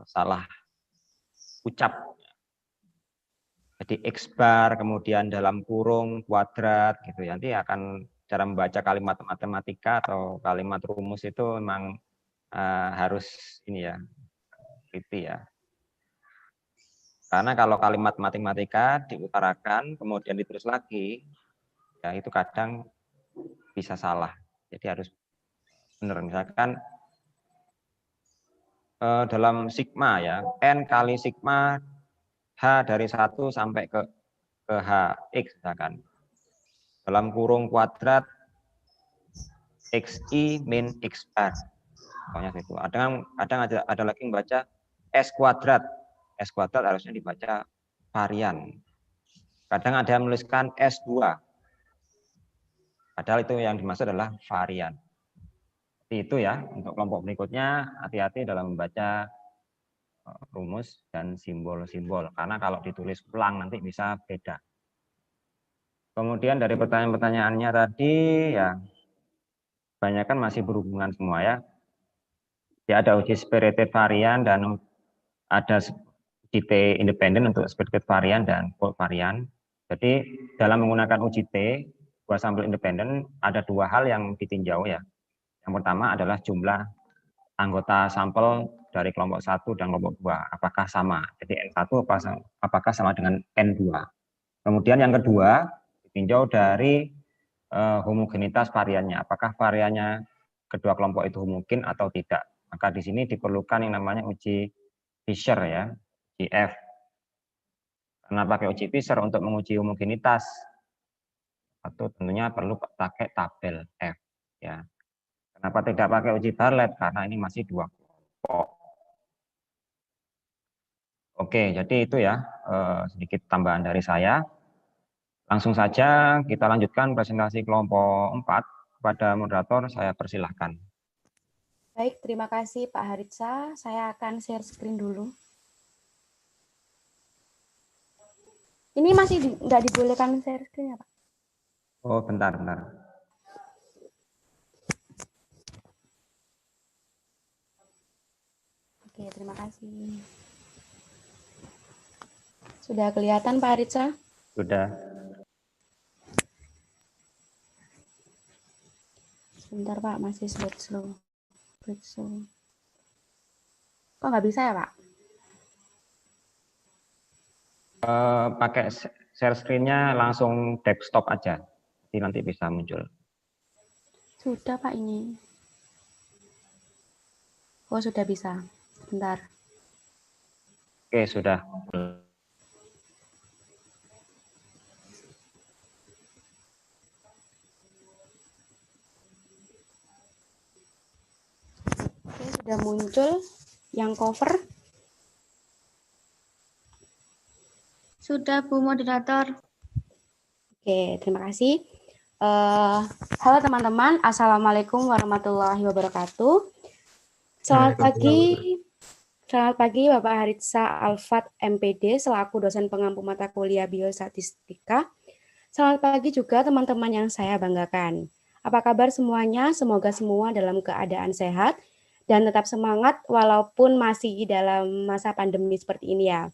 salah ucap. Jadi X bar, kemudian dalam kurung, kuadrat, gitu. Nanti akan cara membaca kalimat matematika atau kalimat rumus itu memang harus ini ya, teliti ya. Karena kalau kalimat matematika diutarakan, kemudian ditulis lagi, ya itu kadang bisa salah. Jadi harus benar. Misalkan dalam sigma ya, N kali sigma H dari 1 sampai ke H X misalkan. Dalam kurung kuadrat XI min X bar. Pokoknya itu. Kadang ada lagi yang baca S kuadrat. S kuadrat harusnya dibaca varian. Kadang ada yang menuliskan S2. Padahal itu yang dimaksud adalah varian. Seperti itu ya. Untuk kelompok berikutnya, hati-hati dalam membaca rumus dan simbol-simbol. Karena kalau ditulis ulang nanti bisa beda. Kemudian dari pertanyaan-pertanyaannya tadi, ya kebanyakan masih berhubungan semua ya. Ya ada uji spirited varian dan ada uji T independen untuk spirited varian dan fault varian. Jadi dalam menggunakan uji T, dua sampel independen, ada dua hal yang ditinjau ya. Yang pertama adalah jumlah anggota sampel dari kelompok 1 dan kelompok 2. Apakah sama? Jadi N1 apakah sama dengan N2. Kemudian yang kedua, ditinjau dari homogenitas variannya. Apakah variannya kedua kelompok itu homogen atau tidak. Maka di sini diperlukan yang namanya uji Fisher ya, uji F. Karena pakai uji Fisher untuk menguji homogenitas, atau tentunya perlu pakai tabel F ya. Kenapa tidak pakai uji Bartlett? Karena ini masih dua kelompok. Oke, jadi itu ya sedikit tambahan dari saya. Langsung saja kita lanjutkan presentasi kelompok 4. Kepada moderator saya persilahkan. Baik, terima kasih Pak Haritsa. Saya akan share screen dulu. Ini masih nggak dibolehkan share screen ya Pak? Oh, bentar. Oke, terima kasih. Sudah kelihatan Pak Haritsa? Sudah. Sebentar Pak, masih slow. Kok nggak bisa ya Pak? Pakai share screen-nya langsung desktop aja. Jadi nanti bisa muncul. Sudah Pak ini. Oh, sudah bisa. Bentar. Oke, sudah. Oke, sudah muncul yang cover. Sudah Bu Moderator. Oke, terima kasih. Halo teman-teman, Assalamualaikum warahmatullahi wabarakatuh. Selamat pagi Bapak Haritsa Alfat MPD selaku dosen pengampu mata kuliah Biostatistika. Selamat pagi juga teman-teman yang saya banggakan. Apa kabar semuanya? Semoga semua dalam keadaan sehat dan tetap semangat walaupun masih dalam masa pandemi seperti ini ya.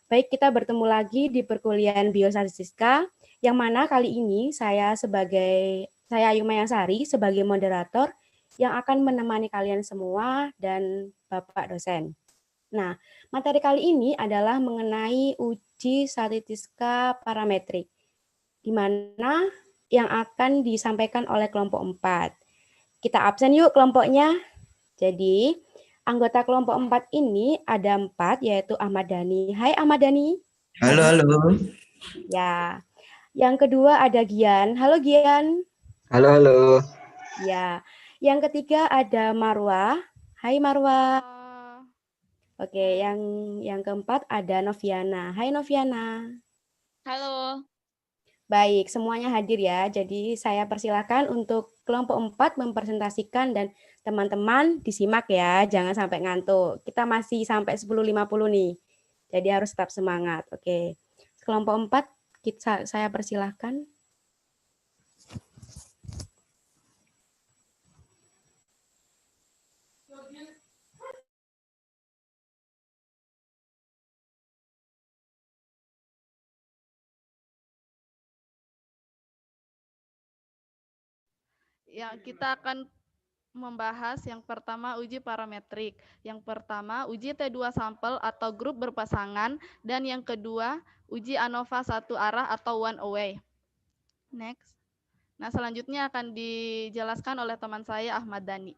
Baik, kita bertemu lagi di perkuliahan Biostatistika, yang mana kali ini saya Ayu Mayansari sebagai moderator yang akan menemani kalian semua dan Bapak dosen. Nah, materi kali ini adalah mengenai uji statistika parametrik, di mana yang akan disampaikan oleh kelompok 4. Kita absen yuk kelompoknya. Jadi, anggota kelompok 4 ini ada 4, yaitu Ahmad Dhani. Hai Ahmad Dhani. Halo. Ya. Yang kedua ada Gian. Halo Gian. Halo. Ya. Yang ketiga ada Marwa. Hai Marwa. Oke, yang keempat ada Noviana. Hai Noviana. Halo. Baik, semuanya hadir ya. Jadi saya persilakan untuk kelompok 4 mempresentasikan dan teman-teman disimak ya. Jangan sampai ngantuk. Kita masih sampai 10.50 nih. Jadi harus tetap semangat. Oke. Kelompok 4 saya persilahkan. Ya, kita akan membahas yang pertama uji parametrik. Yang pertama uji T2 sampel atau grup berpasangan, dan yang kedua uji ANOVA satu arah atau one away. Next. Nah, selanjutnya akan dijelaskan oleh teman saya Ahmad Dhani.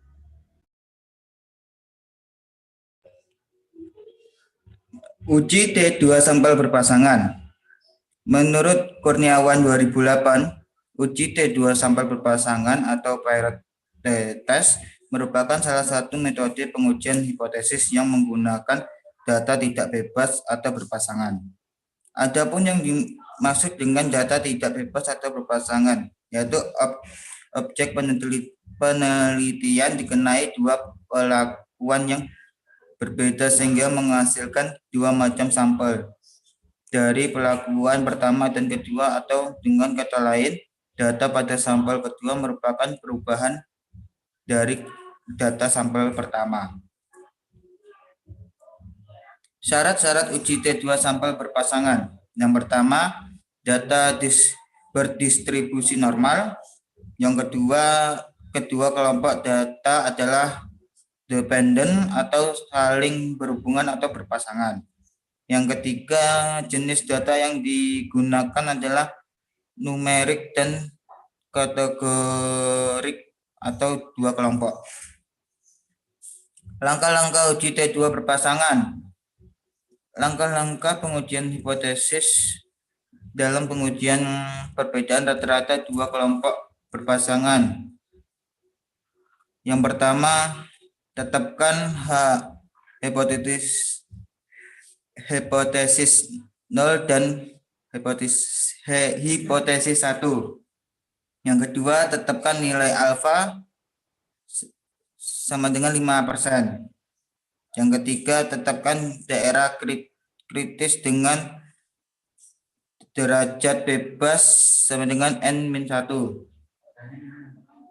Uji T2 sampel berpasangan. Menurut Kurniawan 2008, uji T2 sampel berpasangan atau paired test merupakan salah satu metode pengujian hipotesis yang menggunakan data tidak bebas atau berpasangan. Adapun yang dimaksud dengan data tidak bebas atau berpasangan, yaitu objek penelitian dikenai dua perlakuan yang berbeda sehingga menghasilkan dua macam sampel dari perlakuan pertama dan kedua, atau dengan kata lain, data pada sampel kedua merupakan perubahan dari data sampel pertama. Syarat-syarat uji T2 sampel berpasangan. Yang pertama, data berdistribusi normal. Yang kedua kelompok data adalah dependent atau saling berhubungan atau berpasangan. Yang ketiga, jenis data yang digunakan adalah numerik dan kategorik atau dua kelompok. Langkah-langkah uji T2 berpasangan. Langkah-langkah pengujian hipotesis dalam pengujian perbedaan rata-rata dua kelompok berpasangan. Yang pertama, tetapkan hipotesis 0 dan hipotesis 1. Yang kedua, tetapkan nilai alfa sama dengan 5%. Yang ketiga, tetapkan daerah kritis dengan derajat bebas sama dengan N-1.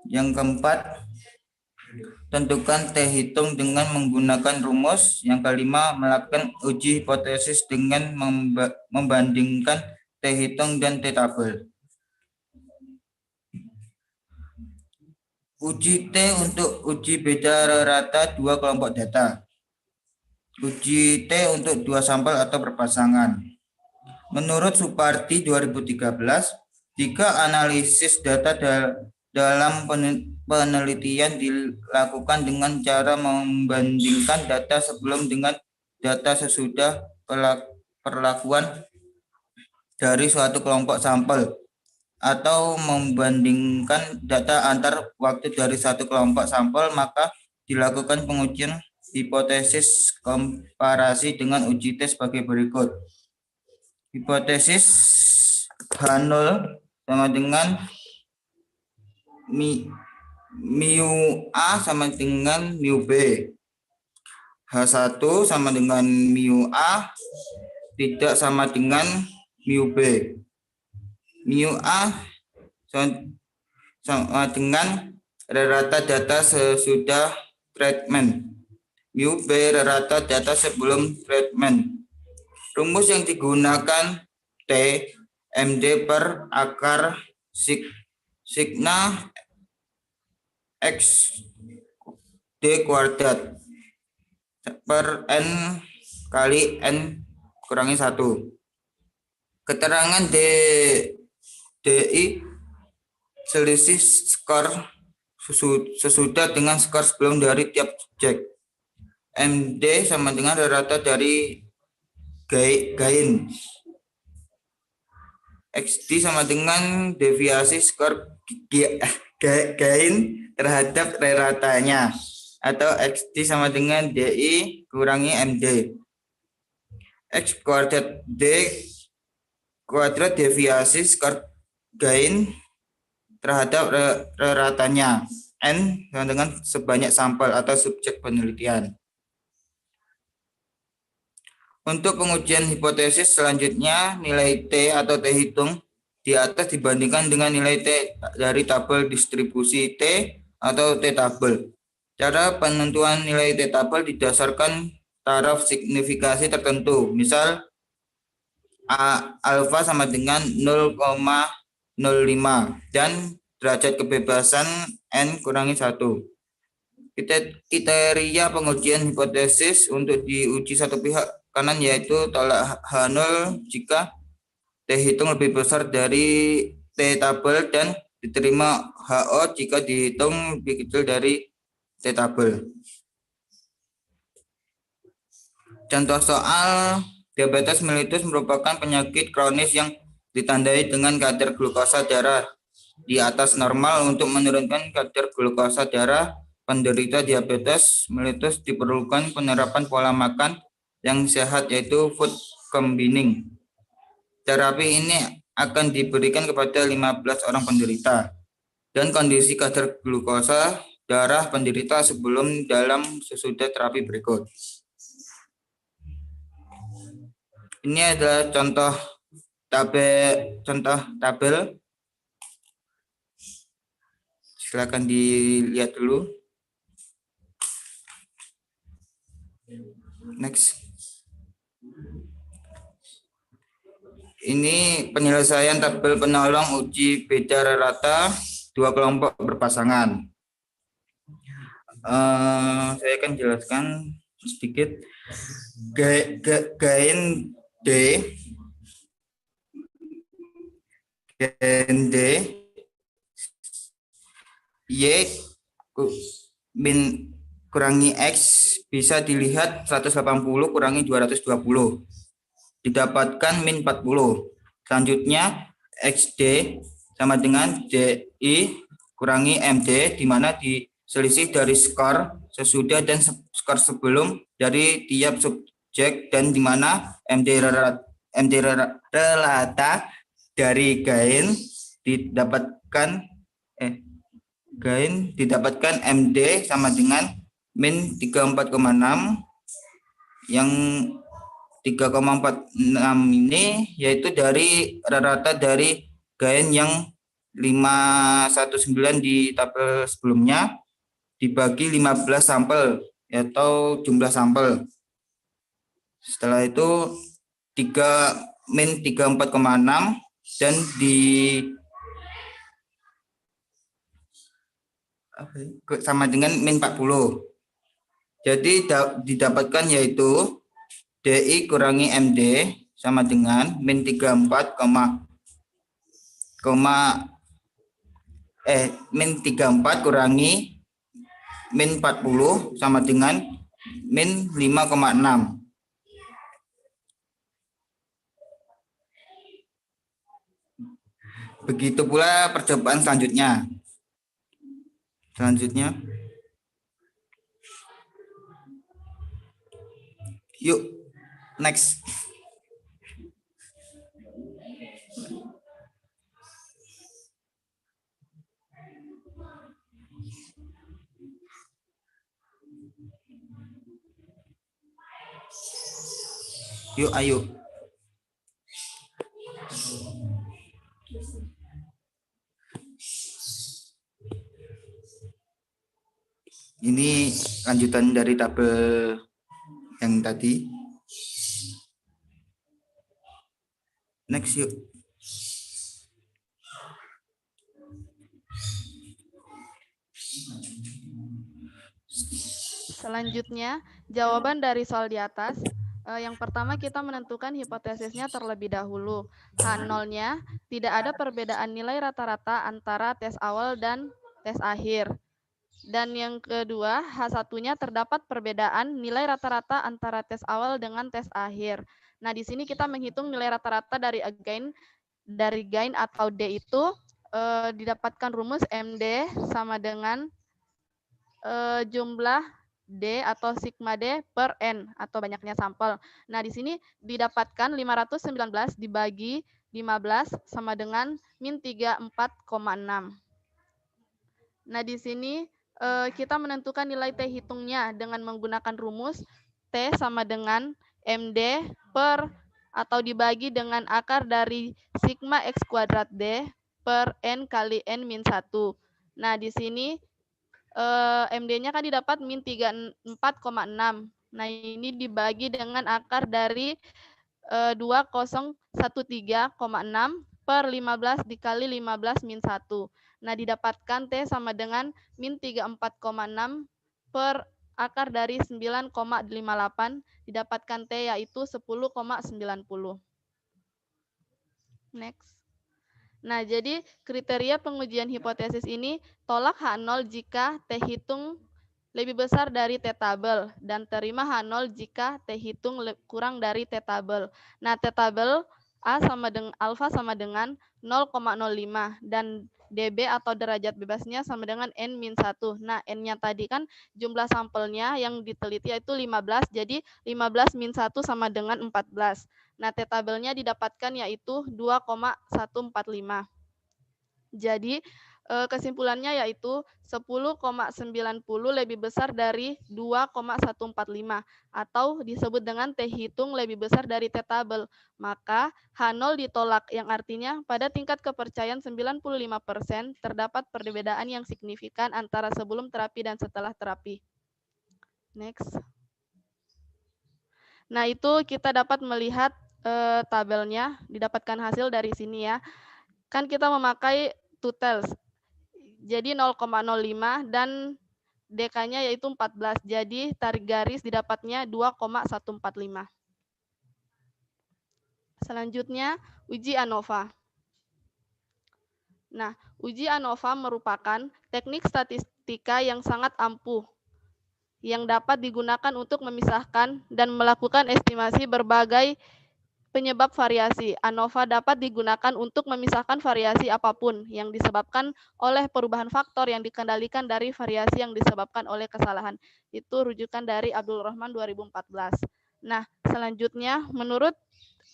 Yang keempat, tentukan T hitung dengan menggunakan rumus. Yang kelima, melakukan uji hipotesis dengan membandingkan T hitung dan T tabel. Uji T untuk uji beda rata dua kelompok data. Uji T untuk dua sampel atau berpasangan. Menurut Suparti 2013, jika analisis data dalam penelitian dilakukan dengan cara membandingkan data sebelum dengan data sesudah perlakuan dari suatu kelompok sampel, atau membandingkan data antar waktu dari satu kelompok sampel, maka dilakukan pengujian hipotesis komparasi dengan uji T sebagai berikut. Hipotesis H0 sama dengan mu A sama dengan mu B. H1 sama dengan mu A tidak sama dengan mu B. Mu A sama dengan rata data sesudah treatment. Mu B rata data sebelum treatment. Rumus yang digunakan T MD per akar sigma X D kuadrat per N kali N kurangi 1. Keterangan DI selisih skor sesudah dengan skor sebelum dari tiap subjek. MD sama dengan rata dari gain. XD sama dengan deviasi skor gain terhadap ratanya, atau XD sama dengan DI kurangi MD. X kuadrat D kuadrat deviasi skor gain terhadap ratanya. N sama dengan sebanyak sampel atau subjek penelitian. Untuk pengujian hipotesis selanjutnya, nilai T atau T hitung di atas dibandingkan dengan nilai T dari tabel distribusi T atau T tabel. Cara penentuan nilai T tabel didasarkan taraf signifikasi tertentu. Misal, alfa sama dengan 0,05 dan derajat kebebasan N kurangi 1. Kriteria pengujian hipotesis untuk diuji satu pihak kanan yaitu tolak H0 jika T hitung lebih besar dari T tabel dan diterima HO jika dihitung lebih kecil dari T tabel. Contoh soal, diabetes mellitus merupakan penyakit kronis yang ditandai dengan kadar glukosa darah di atas normal. Untuk menurunkan kadar glukosa darah penderita diabetes mellitus diperlukan penerapan pola makan yang sehat yaitu food combining. Terapi ini akan diberikan kepada 15 orang penderita dan kondisi kadar glukosa darah penderita sebelum dalam sesudah terapi berikut. Ini adalah contoh tabel. Silakan dilihat dulu. Next. Ini penyelesaian tabel penolong uji beda rata dua kelompok berpasangan. Saya akan jelaskan sedikit. Gain D Y min kurangi X bisa dilihat 180 kurangi 220 didapatkan min 40. Selanjutnya XD sama dengan DI kurangi MD di mana diselisih dari skor sesudah dan skor sebelum dari tiap subjek dan di mana MD rata dari gain didapatkan MD sama dengan min 34,6 yang 3,46 ini yaitu dari rata dari gain yang 519 di tabel sebelumnya dibagi 15 sampel atau jumlah sampel. Setelah itu min 34,6 dan sama dengan min 40. Jadi didapatkan yaitu DI kurangi MD sama dengan min 34 kurangi min 40 sama dengan min 5,6. Begitu pula percobaan selanjutnya. Yuk, next. Yuk, ayo. Ini lanjutan dari tabel yang tadi. Next yuk. Selanjutnya, jawaban dari soal di atas. Yang pertama kita menentukan hipotesisnya terlebih dahulu. H0-nya tidak ada perbedaan nilai rata-rata antara tes awal dan tes akhir. Dan yang kedua, H1-nya terdapat perbedaan nilai rata-rata antara tes awal dengan tes akhir. Nah, di sini kita menghitung nilai rata-rata dari gain atau D itu didapatkan rumus MD sama dengan jumlah D atau sigma D per N atau banyaknya sampel. Nah, di sini didapatkan 519 dibagi 15 sama dengan min 34,6. Nah, di sini kita menentukan nilai T hitungnya dengan menggunakan rumus T sama dengan MD per atau dibagi dengan akar dari sigma X kuadrat D per N kali N min 1. Nah, di sini MD-nya kan didapat min 34,6. Nah, ini dibagi dengan akar dari 2013,6 per 15 dikali 15 min 1. Nah, didapatkan T sama dengan min 34,6 per akar dari 9,58 didapatkan T yaitu 10,90. Next. Nah, jadi kriteria pengujian hipotesis ini tolak H0 jika T hitung lebih besar dari T tabel dan terima H0 jika T hitung kurang dari T tabel. Nah, T tabel A sama dengan alfa sama dengan 0,05 dan dB atau derajat bebasnya sama dengan N-1. Nah, N-nya tadi kan jumlah sampelnya yang diteliti yaitu 15, jadi 15 min 1 sama dengan 14. Nah, T tabelnya didapatkan yaitu 2,145. Jadi, kesimpulannya yaitu 10,90 lebih besar dari 2,145 atau disebut dengan T hitung lebih besar dari T tabel. Maka H0 ditolak yang artinya pada tingkat kepercayaan 95% terdapat perbedaan yang signifikan antara sebelum terapi dan setelah terapi. Next. Nah, itu kita dapat melihat tabelnya, didapatkan hasil dari sini ya. Kan kita memakai two tails. Jadi 0,05 dan DK-nya yaitu 14. Jadi tarik garis didapatnya 2,145. Selanjutnya, uji ANOVA. Nah, uji ANOVA merupakan teknik statistika yang sangat ampuh yang dapat digunakan untuk memisahkan dan melakukan estimasi berbagai penyebab variasi. ANOVA dapat digunakan untuk memisahkan variasi apapun yang disebabkan oleh perubahan faktor yang dikendalikan dari variasi yang disebabkan oleh kesalahan. Itu rujukan dari Abdul Rahman 2014. Nah, selanjutnya menurut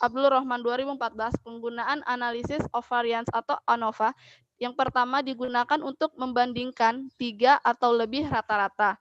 Abdul Rahman 2014, penggunaan analisis of variance atau ANOVA yang pertama digunakan untuk membandingkan 3 atau lebih rata-rata.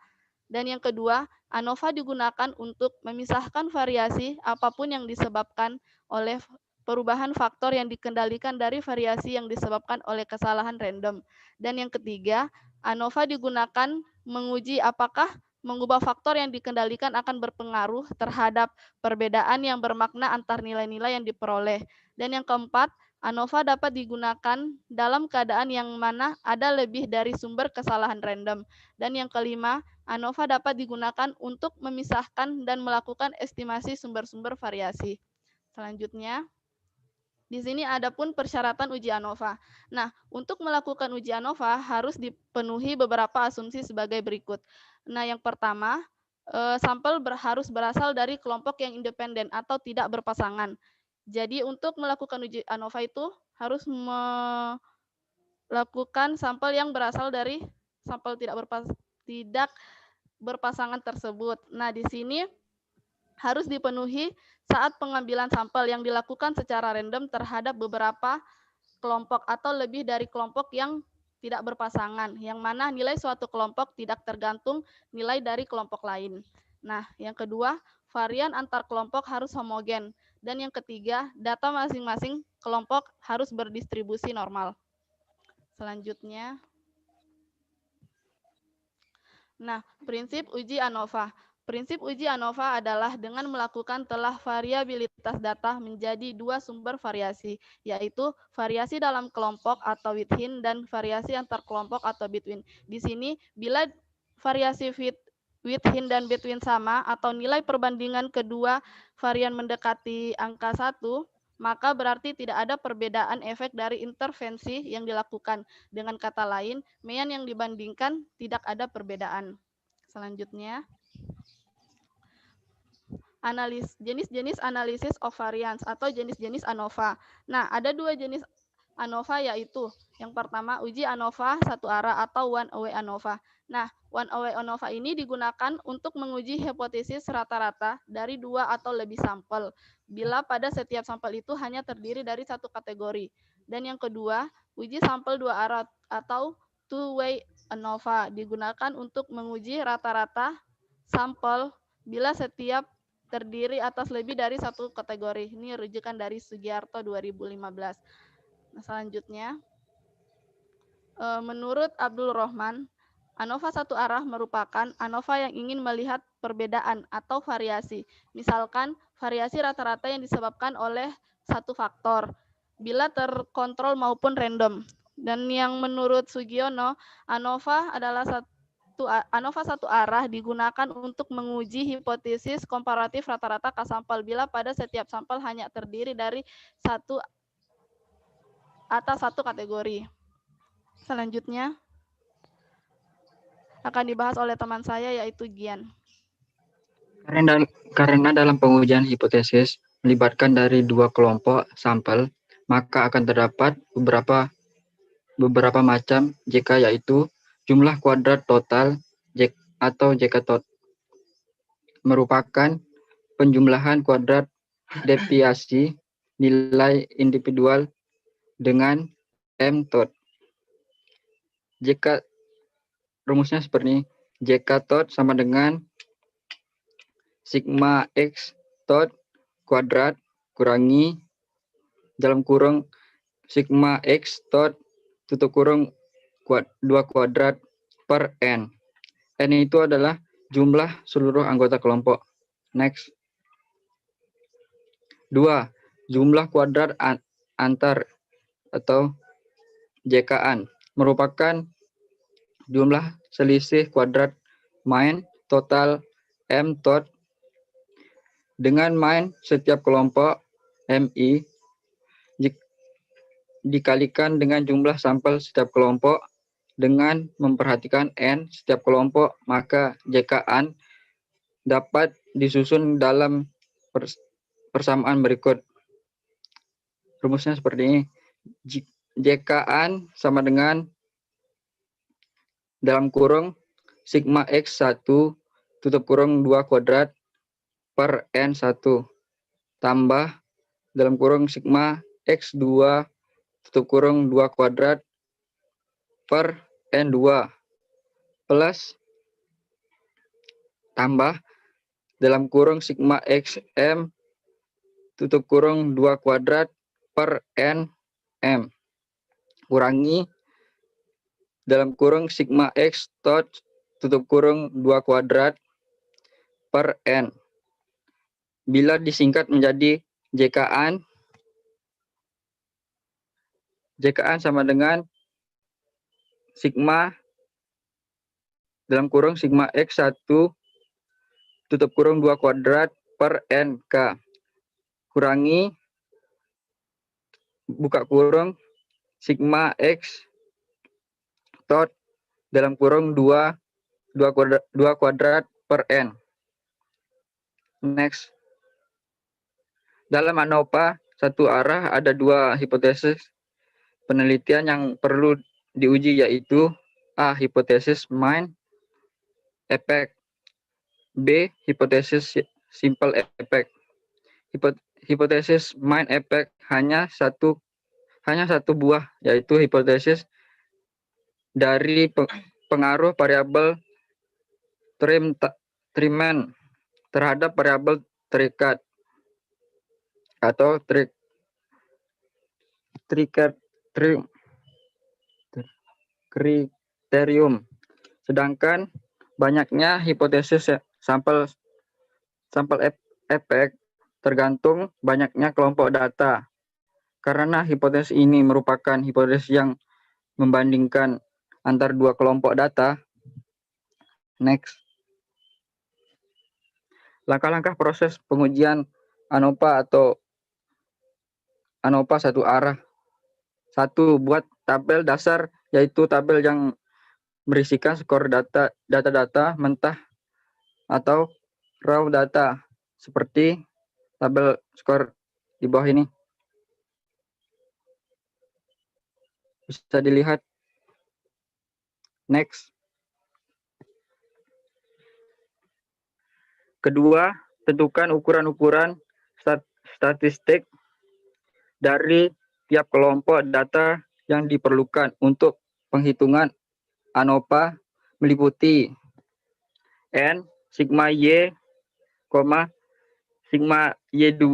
Dan yang kedua, ANOVA digunakan untuk memisahkan variasi apapun yang disebabkan oleh perubahan faktor yang dikendalikan dari variasi yang disebabkan oleh kesalahan random. Dan yang ketiga, ANOVA digunakan menguji apakah mengubah faktor yang dikendalikan akan berpengaruh terhadap perbedaan yang bermakna antar nilai-nilai yang diperoleh. Dan yang keempat, ANOVA dapat digunakan dalam keadaan yang mana ada lebih dari sumber kesalahan random. Dan yang kelima, ANOVA dapat digunakan untuk memisahkan dan melakukan estimasi sumber-sumber variasi. Selanjutnya, di sini ada pun persyaratan uji ANOVA. Nah, untuk melakukan uji ANOVA harus dipenuhi beberapa asumsi sebagai berikut. Nah, yang pertama, sampel harus berasal dari kelompok yang independen atau tidak berpasangan. Jadi, untuk melakukan uji ANOVA itu harus melakukan sampel yang berasal dari sampel tidak berpasangan tersebut. Nah, di sini harus dipenuhi saat pengambilan sampel yang dilakukan secara random terhadap beberapa kelompok atau lebih dari kelompok yang tidak berpasangan, yang mana nilai suatu kelompok tidak tergantung nilai dari kelompok lain. Nah, yang kedua, varian antar kelompok harus homogen. Dan yang ketiga, data masing-masing kelompok harus berdistribusi normal. Selanjutnya, nah, prinsip uji ANOVA. Prinsip uji ANOVA adalah dengan melakukan telah variabilitas data menjadi dua sumber variasi, yaitu variasi dalam kelompok atau within dan variasi antar kelompok atau between. Di sini, bila variasi within dan between sama atau nilai perbandingan kedua varian mendekati angka 1, maka berarti tidak ada perbedaan efek dari intervensi yang dilakukan. Dengan kata lain, mean yang dibandingkan tidak ada perbedaan. Selanjutnya, jenis-jenis analisis of variance atau jenis-jenis ANOVA. Nah, ada dua jenis ANOVA yaitu yang pertama uji ANOVA satu arah atau one-way ANOVA. Nah, one-way ANOVA ini digunakan untuk menguji hipotesis rata-rata dari 2 atau lebih sampel, bila pada setiap sampel itu hanya terdiri dari satu kategori. Dan yang kedua, uji sampel 2 arah atau two-way ANOVA digunakan untuk menguji rata-rata sampel bila setiap terdiri atas lebih dari satu kategori. Ini rujukan dari Sugiarto 2015. Nah, selanjutnya, menurut Abdul Rahman, ANOVA satu arah merupakan ANOVA yang ingin melihat perbedaan atau variasi. Misalkan, variasi rata-rata yang disebabkan oleh satu faktor, bila terkontrol maupun random. Dan yang menurut Sugiono, ANOVA adalah ANOVA satu arah digunakan untuk menguji hipotesis komparatif rata-rata K sampel bila pada setiap sampel hanya terdiri dari satu kategori. Selanjutnya akan dibahas oleh teman saya yaitu Gian. Karena dalam pengujian hipotesis melibatkan dari dua kelompok sampel, maka akan terdapat beberapa macam JK, yaitu jumlah kuadrat total atau JK tot, merupakan penjumlahan kuadrat deviasi nilai individual dengan M tot. JK rumusnya seperti ini. JK tot sama dengan sigma X tot kuadrat kurangi dalam kurung sigma X tot tutup kurung 2 kuadrat per N. N itu adalah jumlah seluruh anggota kelompok. Next. 2. Jumlah kuadrat antar atau JK-an merupakan jumlah selisih kuadrat main total M tot dengan main setiap kelompok MI dikalikan dengan jumlah sampel setiap kelompok dengan memperhatikan N setiap kelompok, maka JK-an dapat disusun dalam persamaan berikut. Rumusnya seperti ini. JK-an sama dengan dalam kurung sigma X1 tutup kurung 2 kuadrat per N1 tambah dalam kurung sigma X2 tutup kurung 2 kuadrat per N2 plus tambah dalam kurung sigma XM tutup kurung 2 kuadrat per NM kurangi dalam kurung sigma X tot tutup kurung 2 kuadrat per N. Bila disingkat menjadi JK-an sama dengan sigma dalam kurung sigma X1 tutup kurung 2 kuadrat per NK kurangi buka kurung sigma X tot dalam kurung 2 kuadrat per N. Next. Dalam ANOVA satu arah ada 2 hipotesis penelitian yang perlu diuji, yaitu A. Hipotesis main effect, B. Hipotesis simple effect. Hipotesis main effect hanya satu buah, yaitu hipotesis dari pengaruh variabel Trimman terhadap variabel terikat atau kriterium. Sedangkan banyaknya hipotesis sampel efek tergantung banyaknya kelompok data. Karena hipotesis ini merupakan hipotesis yang membandingkan antar 2 kelompok data. Next. Langkah-langkah proses pengujian ANOVA atau ANOVA satu arah. 1. Buat tabel dasar, yaitu tabel yang berisikan skor data mentah atau raw data, seperti tabel skor di bawah ini. Bisa dilihat. Next. Kedua, tentukan ukuran-ukuran statistik dari tiap kelompok data yang diperlukan untuk penghitungan ANOVA meliputi N, sigma Y, sigma Y2,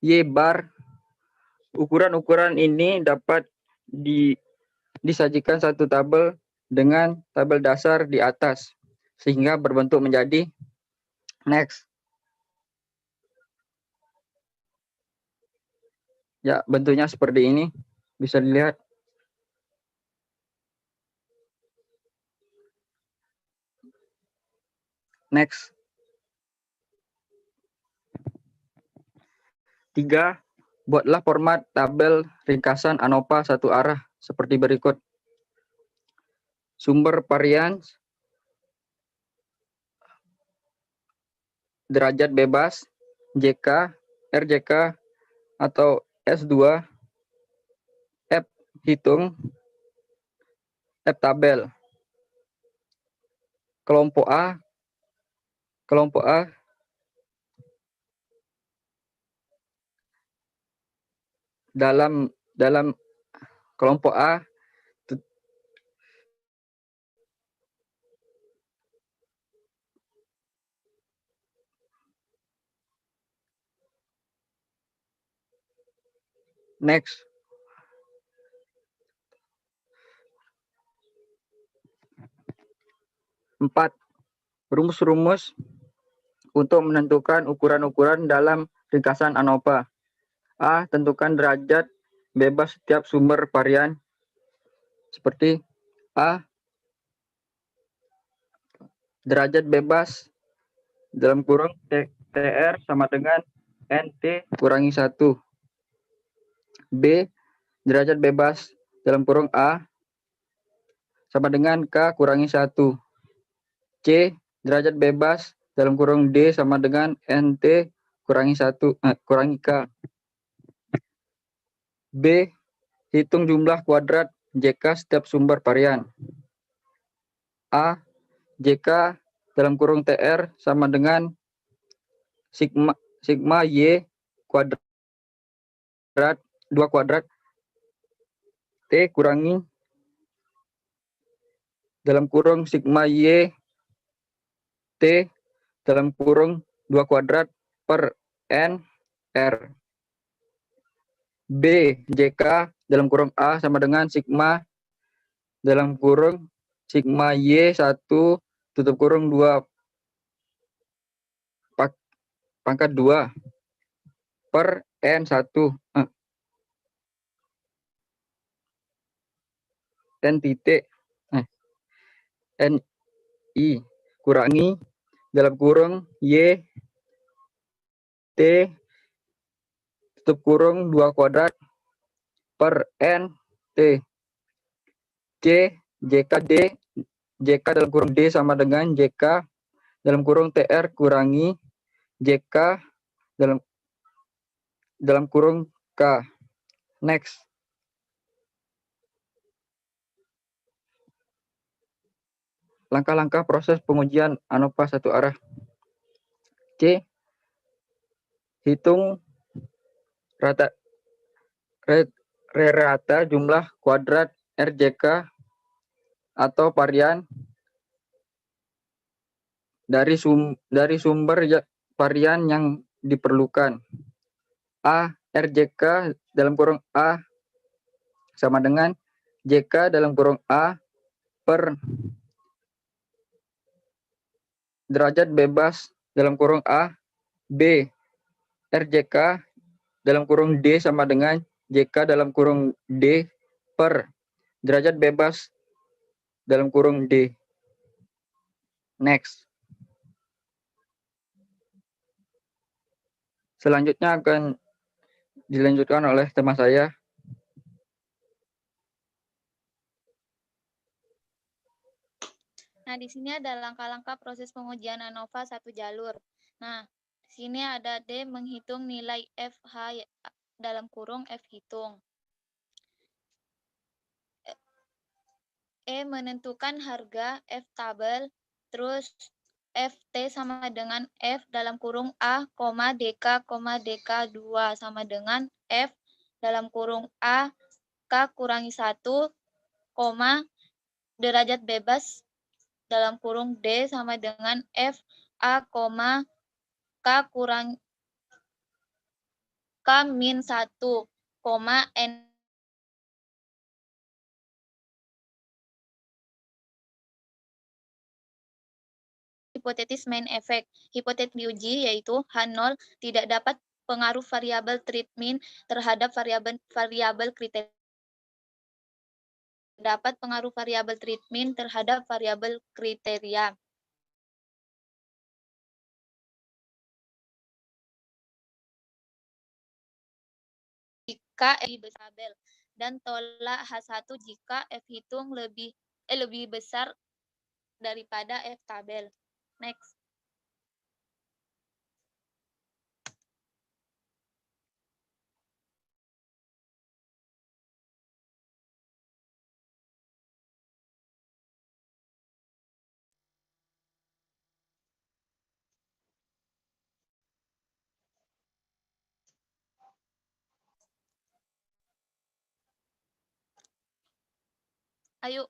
Y bar. Ukuran-ukuran ini dapat disajikan satu tabel dengan tabel dasar di atas, sehingga berbentuk menjadi. Next. Ya, bentuknya seperti ini. Bisa dilihat. Next. 3. Buatlah format tabel ringkasan ANOVA satu arah seperti berikut. Sumber varian, derajat bebas, JK, RJK, atau S2, F hitung, F tabel. Kelompok A dalam kelompok A next. Empat, rumus-rumus untuk menentukan ukuran-ukuran dalam ringkasan ANOVA. A. Tentukan derajat bebas setiap sumber varian seperti A. Derajat bebas dalam kurung TR sama dengan NT kurangi 1. B. Derajat bebas dalam kurung A sama dengan K kurangi 1. C. Derajat bebas dalam kurung D sama dengan NT kurangi K. B. Hitung jumlah kuadrat JK setiap sumber varian. A. JK dalam kurung TR sama dengan sigma Y kuadrat 2 kuadrat T kurangi dalam kurung sigma Y T dalam kurung 2 kuadrat per N R. B. JK dalam kurung A sama dengan sigma dalam kurung sigma Y1 tutup kurung 2 pangkat 2 per N1. N titik NI kurangi dalam kurung Y T tutup kurung 2 kuadrat per N T. C. JK dalam kurung D sama dengan JK dalam kurung TR kurangi JK dalam kurung K. Next. Langkah-langkah proses pengujian ANOVA satu arah. C. Hitung rata jumlah kuadrat RJK atau varian dari sumber varian yang diperlukan. A. RJK dalam kurung A sama dengan JK dalam kurung A per derajat bebas dalam kurung A. B. RJK dalam kurung D sama dengan JK dalam kurung D per derajat bebas dalam kurung D. Next. Selanjutnya akan dilanjutkan oleh teman saya. Nah, di sini ada langkah-langkah proses pengujian ANOVA satu jalur. Nah, di sini ada D menghitung nilai FH dalam kurung F hitung. E menentukan harga F tabel, terus FT sama dengan F dalam kurung A, DK, DK2 sama dengan F dalam kurung A, K kurangi 1, derajat bebas dalam kurung D sama dengan F A, K kurang K min 1, N hipotetis main effect. Hipotetis diuji yaitu H0 tidak dapat pengaruh variabel treatment terhadap variabel kriteria. Dapat pengaruh variabel treatment terhadap variabel kriteria. jika F besar tabel dan tolak H1 jika F hitung lebih besar daripada F tabel. Next. Ayo.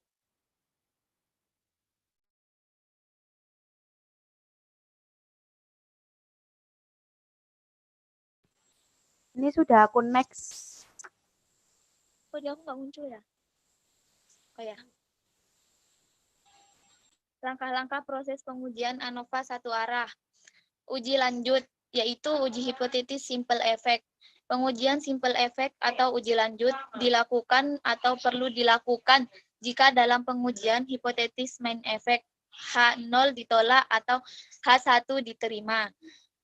Ini sudah aku next. Oh, dia aku nggak muncul ya? Oh ya. Langkah-langkah proses pengujian ANOVA satu arah. Uji lanjut, yaitu uji hipotetis simple effect. Pengujian simple effect atau uji lanjut dilakukan atau perlu dilakukan jika dalam pengujian hipotetis main effect H0 ditolak atau H1 diterima.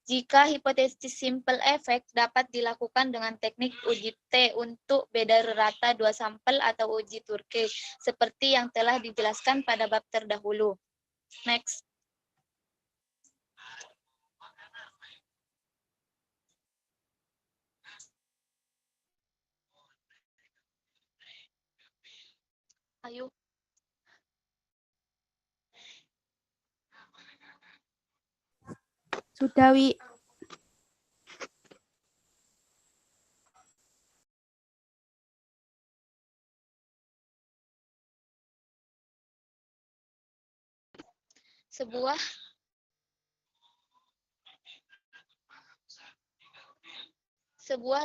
Jika hipotesis simple effect dapat dilakukan dengan teknik uji T untuk beda rata dua sampel atau uji Turke, seperti yang telah dijelaskan pada bab terdahulu. Next. Ayo. Sudah, Wi. Sebuah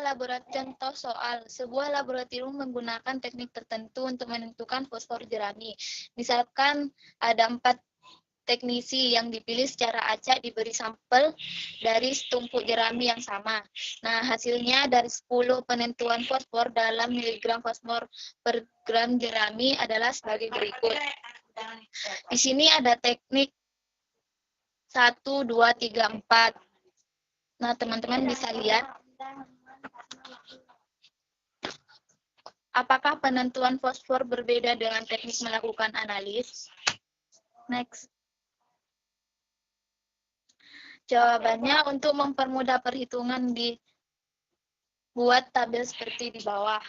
laboratorium menggunakan teknik tertentu untuk menentukan fosfor jerami. Misalkan ada 4 teknisi yang dipilih secara acak diberi sampel dari setumpuk jerami yang sama. Nah, hasilnya dari 10 penentuan fosfor dalam miligram fosfor per gram jerami adalah sebagai berikut. Di sini ada teknik 1, 2, 3, 4. Nah, teman-teman bisa lihat apakah penentuan fosfor berbeda dengan teknik melakukan analis? Next. Jawabannya, untuk mempermudah perhitungan dibuat tabel seperti di bawah.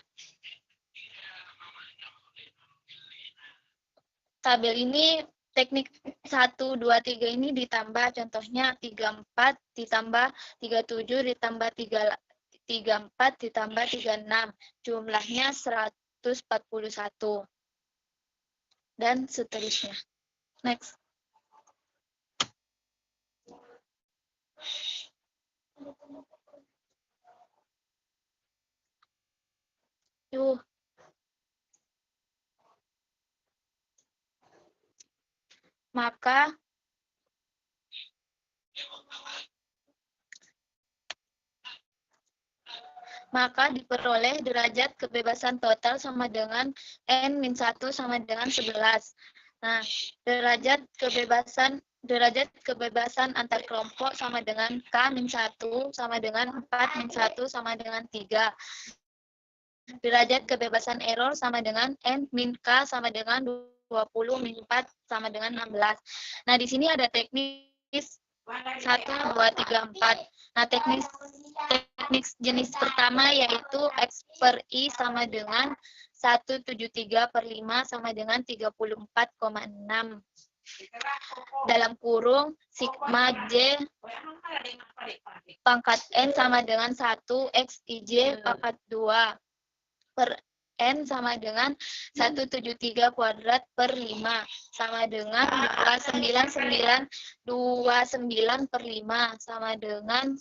Tabel ini teknik 1, 2, 3 ini ditambah, contohnya 34 ditambah 37 ditambah 34 ditambah 36. Jumlahnya 141. Dan seterusnya. Next. Yuk. Maka diperoleh derajat kebebasan total sama dengan N-1 sama dengan 11. Nah, derajat kebebasan antar kelompok sama dengan K-1 sama dengan 4-1 sama dengan 3. Derajat kebebasan error sama dengan N-K sama dengan 20-4 sama dengan 16. Nah, di sini ada teknis 1, 2, 3, 4. Nah, teknik jenis pertama yaitu X per I sama dengan 173/5 sama dengan 34,6. Dalam kurung, sigma J pangkat N sama dengan 1, X IJ pangkat 2 per N sama dengan 173 kuadrat per 5 sama dengan 299 per 5 sama dengan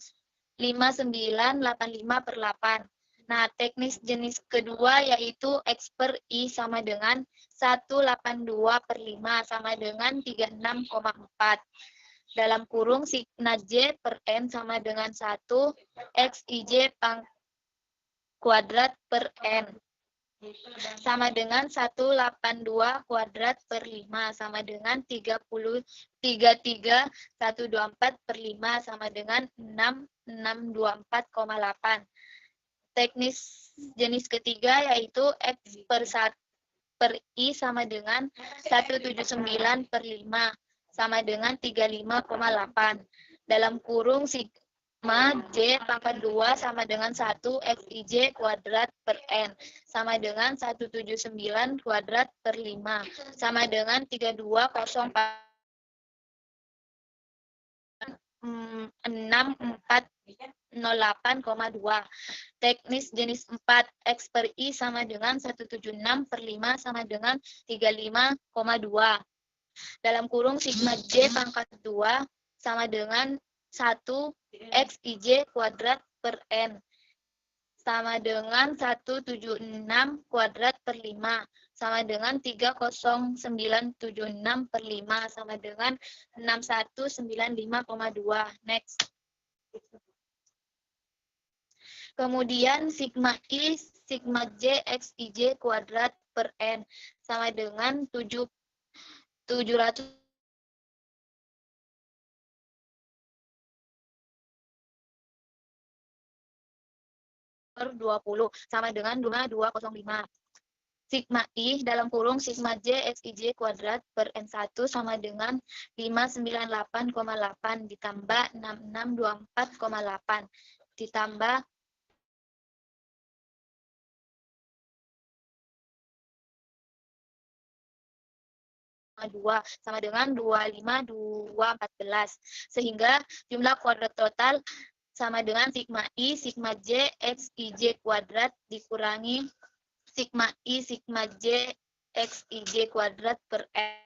5985 per 8. Nah, teknis jenis kedua yaitu X per I sama dengan 182 per 5 sama dengan 36,4. Dalam kurung sigma J per N sama dengan 1, X IJ kuadrat per N sama dengan 182 kuadrat per 5 sama dengan 33.124 per 5 sama dengan 6624,8. Teknis jenis ketiga yaitu X per I sama dengan 179 per 5 sama dengan 35,8. Dalam kurung sigma J pangkat 2 sama dengan 1 XIJ kuadrat per N sama dengan 179 kuadrat per 5 sama dengan 3204 6408,2. Teknis jenis 4 X per I sama dengan 176 per 5 sama dengan 35,2. Dalam kurung sigma J pangkat 2 sama dengan 1 XIJ kuadrat per N sama dengan 176 kuadrat per 5 sama dengan 30976 per 5 sama dengan 6195,2. Next. Kemudian sigma I, sigma J, XIJ kuadrat per N sama dengan 700 per 20 sama dengan 2205. Sigma I dalam kurung sigma J XIJ kuadrat per N1 sama dengan 598,8 ditambah 6624,8 ditambah 2 sama dengan 25214 sehingga jumlah kuadrat total sama dengan sigma I, sigma J, XIJ kuadrat dikurangi sigma I, sigma J, XIJ kuadrat per N.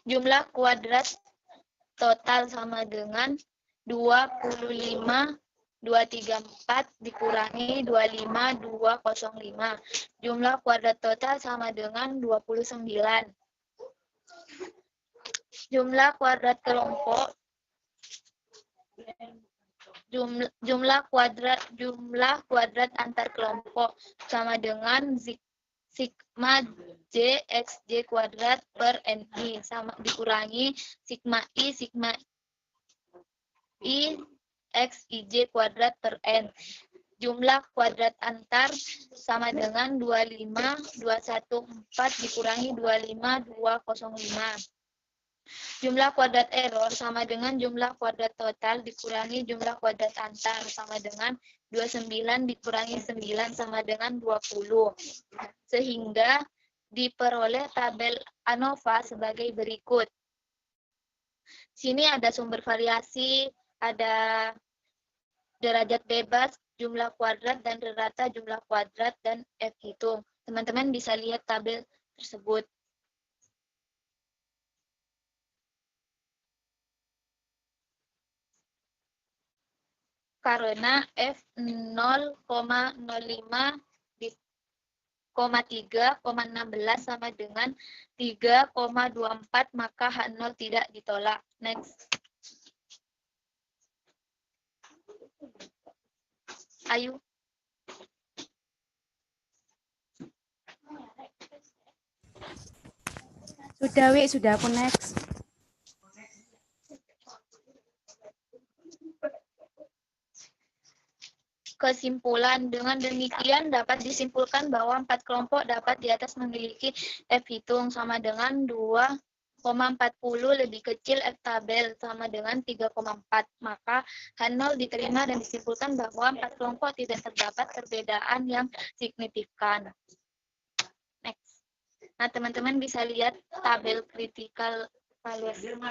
Jumlah kuadrat total sama dengan 25 234 dikurangi 25205. Jumlah kuadrat total sama dengan 29. Jumlah kuadrat kelompok jumlah kuadrat antar kelompok sama dengan sigma J XJ kuadrat per NI sama dikurangi sigma I, sigma I XIJ kuadrat per N. Jumlah kuadrat antar sama dengan 25214 dikurangi 25205. Jumlah kuadrat error sama dengan jumlah kuadrat total dikurangi jumlah kuadrat antar sama dengan 29 dikurangi 9 sama dengan 20. Sehingga diperoleh tabel ANOVA sebagai berikut. Sini ada sumber variasi, ada derajat bebas, jumlah kuadrat, dan rata jumlah kuadrat, dan F hitung. Teman-teman bisa lihat tabel tersebut. Karena F 0,05 di 3,16 sama dengan 3,24 maka H0 tidak ditolak. Next. Ayu. Sudah, Wi, sudah aku next. Kesimpulan, dengan demikian dapat disimpulkan bahwa 4 kelompok dapat di atas memiliki F hitung sama dengan 2,40 lebih kecil F tabel sama dengan 3,4. Maka H0 diterima dan disimpulkan bahwa 4 kelompok tidak terdapat perbedaan yang signifikan. Next. Nah, teman-teman bisa lihat tabel critical valuation.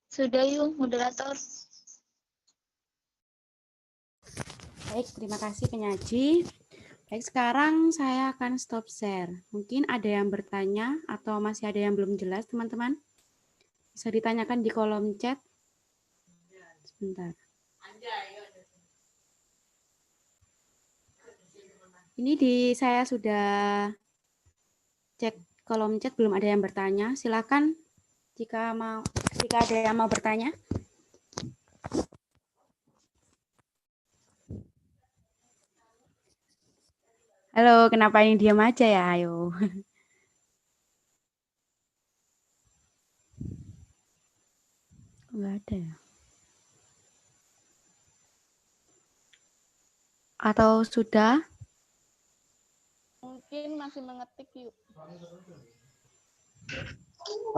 Sudah yuk, moderator. Baik, terima kasih penyaji. Baik, sekarang saya akan stop share. Mungkin ada yang bertanya atau masih ada yang belum jelas, teman-teman? Bisa ditanyakan di kolom chat. Bentar. Ini saya sudah cek kolom chat, belum ada yang bertanya. Silakan jika ada yang mau bertanya. Halo, kenapa ini diam aja ya? Ayo. Enggak ada ya? Atau sudah? Mungkin masih mengetik yuk.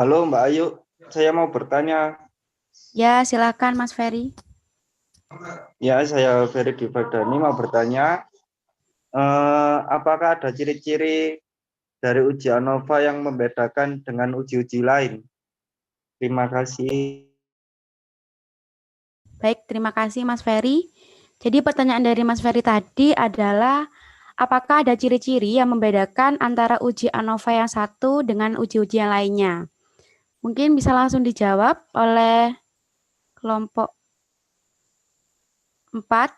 Halo Mbak Ayu, saya mau bertanya. Ya, silakan Mas Ferry. Ya, saya Ferry Difardani mau bertanya, apakah ada ciri-ciri dari uji ANOVA yang membedakan dengan uji-uji lain? Terima kasih. Baik, terima kasih Mas Ferry. Jadi pertanyaan dari Mas Ferry tadi adalah, apakah ada ciri-ciri yang membedakan antara uji ANOVA yang satu dengan uji-uji yang lainnya? Mungkin bisa langsung dijawab oleh kelompok 4.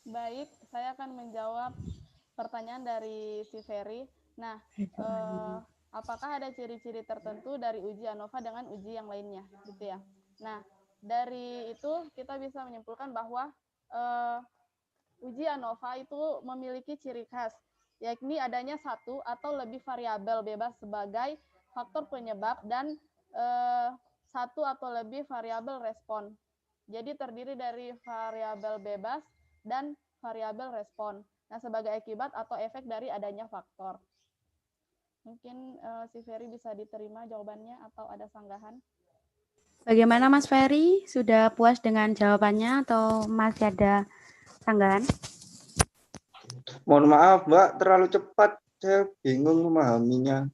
Baik, saya akan menjawab pertanyaan dari si Ferry. Nah, apakah ada ciri-ciri tertentu dari uji ANOVA dengan uji yang lainnya, gitu ya? Nah, dari itu kita bisa menyimpulkan bahwa uji ANOVA itu memiliki ciri khas, yakni adanya satu atau lebih variabel bebas sebagai faktor penyebab dan satu atau lebih variabel respon. Jadi terdiri dari variabel bebas dan variabel respon. Nah, sebagai akibat atau efek dari adanya faktor. Mungkin si Ferry bisa diterima jawabannya atau ada sanggahan? Bagaimana Mas Ferry? Sudah puas dengan jawabannya atau masih ada sanggahan? Mohon maaf Mbak, terlalu cepat. Saya bingung memahaminya.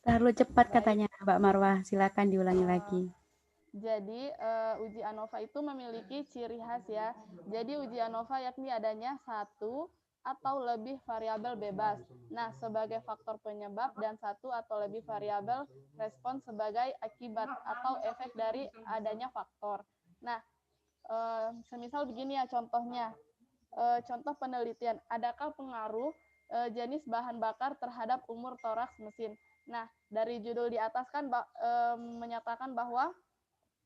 Terlalu cepat katanya Mbak Marwah. Silakan diulangi lagi. Jadi uji ANOVA itu memiliki ciri khas ya. Jadi uji ANOVA yakni adanya satu atau lebih variabel bebas. Nah, sebagai faktor penyebab dan satu atau lebih variabel respon sebagai akibat atau efek dari adanya faktor. Nah, semisal begini ya contohnya. Contoh penelitian, adakah pengaruh jenis bahan bakar terhadap umur toraks mesin? Nah, dari judul di atas kan menyatakan bahwa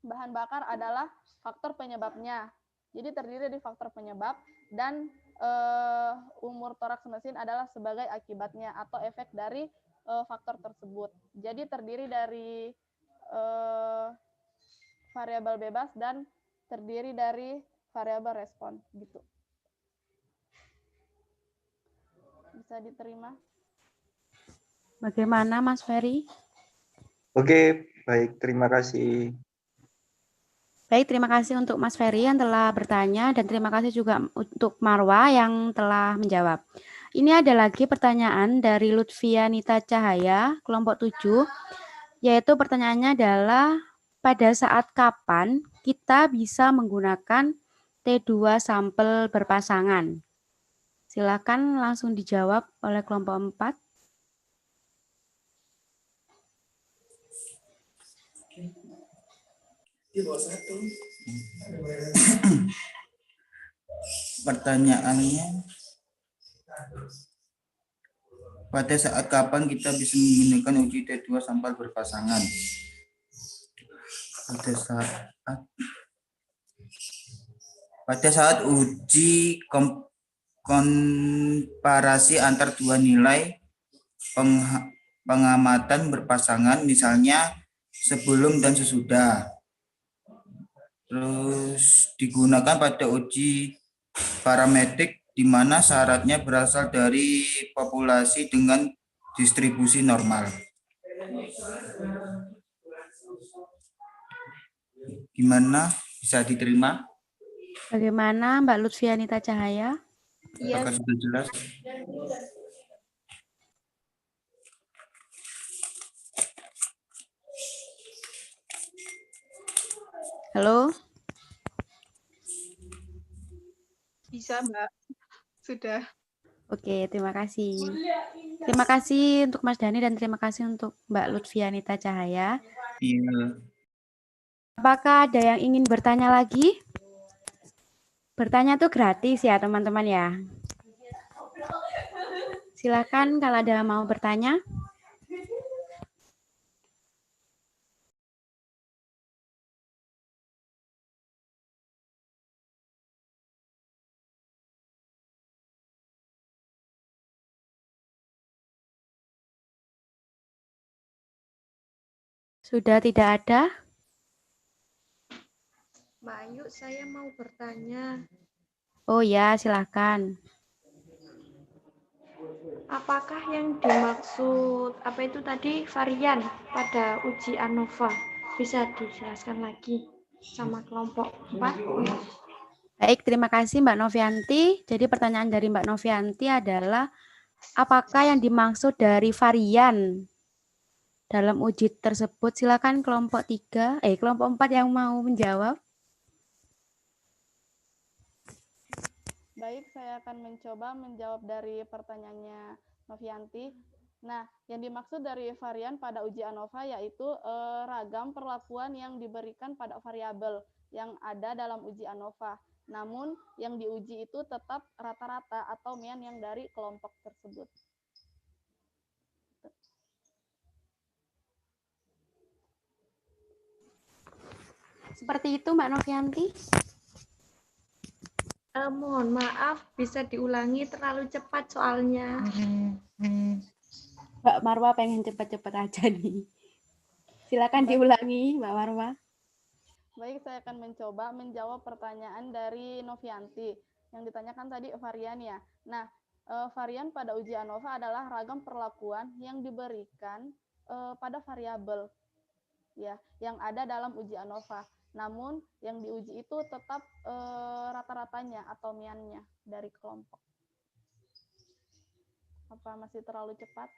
bahan bakar adalah faktor penyebabnya. Jadi terdiri dari faktor penyebab dan umur toraks mesin adalah sebagai akibatnya atau efek dari faktor tersebut. Jadi terdiri dari variabel bebas dan terdiri dari variabel respon gitu. Bisa diterima? Bagaimana Mas Ferry? Oke, baik. Terima kasih. Baik, terima kasih untuk Mas Ferry yang telah bertanya dan terima kasih juga untuk Marwa yang telah menjawab. Ini ada lagi pertanyaan dari Lutfia Nita Cahaya, kelompok 7, yaitu pertanyaannya adalah pada saat kapan kita bisa menggunakan T2 sampel berpasangan? Silakan langsung dijawab oleh kelompok 4. Pertanyaannya, pada saat kapan kita bisa menggunakan uji T2 sampel berpasangan? Pada saat uji komparasi antar dua nilai pengamatan berpasangan, misalnya sebelum dan sesudah. Terus digunakan pada uji parametrik di mana syaratnya berasal dari populasi dengan distribusi normal. Gimana? Bisa diterima? Bagaimana Mbak Lutfianita Cahaya? Apakah sudah jelas? Halo? Bisa, Mbak. Sudah. Oke, terima kasih. Terima kasih untuk Mas Dhani dan terima kasih untuk Mbak Lutfianita Cahaya. Iya. Apakah ada yang ingin bertanya lagi? Bertanya tuh gratis ya teman-teman ya. Silakan kalau ada yang mau bertanya. Sudah tidak ada? Mbak Ayu, saya mau bertanya. Oh ya, silakan. Apakah yang dimaksud apa itu tadi varian pada uji ANOVA? Bisa dijelaskan lagi sama kelompok 4? Baik, terima kasih Mbak Novianti. Jadi pertanyaan dari Mbak Novianti adalah apakah yang dimaksud dari varian dalam uji tersebut? Silakan kelompok 4 yang mau menjawab. Baik, saya akan mencoba menjawab dari pertanyaannya Novianti. Nah, yang dimaksud dari varian pada uji ANOVA yaitu ragam perlakuan yang diberikan pada variabel yang ada dalam uji ANOVA. Namun, yang diuji itu tetap rata-rata atau mean yang dari kelompok tersebut. Seperti itu Mbak Novianti. Mohon maaf, bisa diulangi, terlalu cepat soalnya. Mbak Marwa pengen cepat-cepat aja nih. Silakan diulangi Mbak Marwa. Baik, saya akan mencoba menjawab pertanyaan dari Novianti. Yang ditanyakan tadi varian ya. Nah, varian pada uji ANOVA adalah ragam perlakuan yang diberikan pada variabel ya yang ada dalam uji ANOVA. Namun yang diuji itu tetap rata-ratanya atau mean-nya dari kelompok. Apa masih terlalu cepat?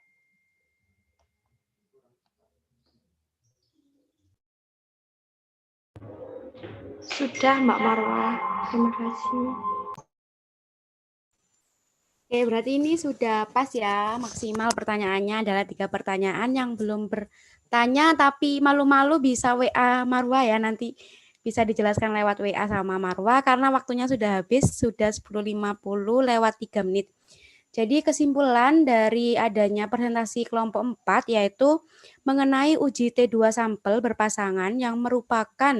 Sudah Mbak Marwa, terima kasih. Oke, berarti ini sudah pas ya, maksimal pertanyaannya adalah 3 pertanyaan. Yang belum bertanya tapi malu-malu bisa WA Marwa ya, nanti bisa dijelaskan lewat WA sama Marwa karena waktunya sudah habis, sudah 10.50 lewat 3 menit. Jadi kesimpulan dari adanya presentasi kelompok 4 yaitu mengenai uji T2 sampel berpasangan yang merupakan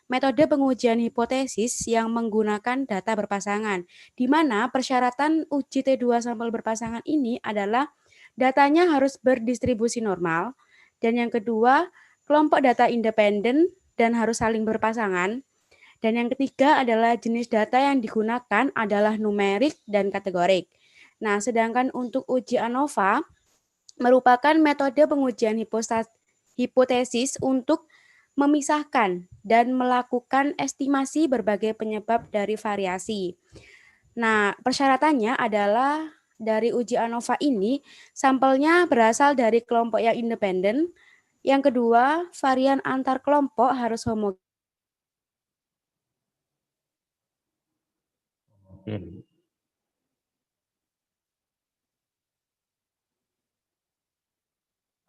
metode pengujian hipotesis yang menggunakan data berpasangan, di mana persyaratan uji T2 sampel berpasangan ini adalah datanya harus berdistribusi normal, dan yang kedua, kelompok data independen dan harus saling berpasangan, dan yang ketiga adalah jenis data yang digunakan adalah numerik dan kategorik. Nah, sedangkan untuk uji ANOVA merupakan metode pengujian hipotesis untuk memisahkan dan melakukan estimasi berbagai penyebab dari variasi. Nah, persyaratannya adalah dari uji ANOVA ini, sampelnya berasal dari kelompok yang independen. Yang kedua, varian antar kelompok harus homogen.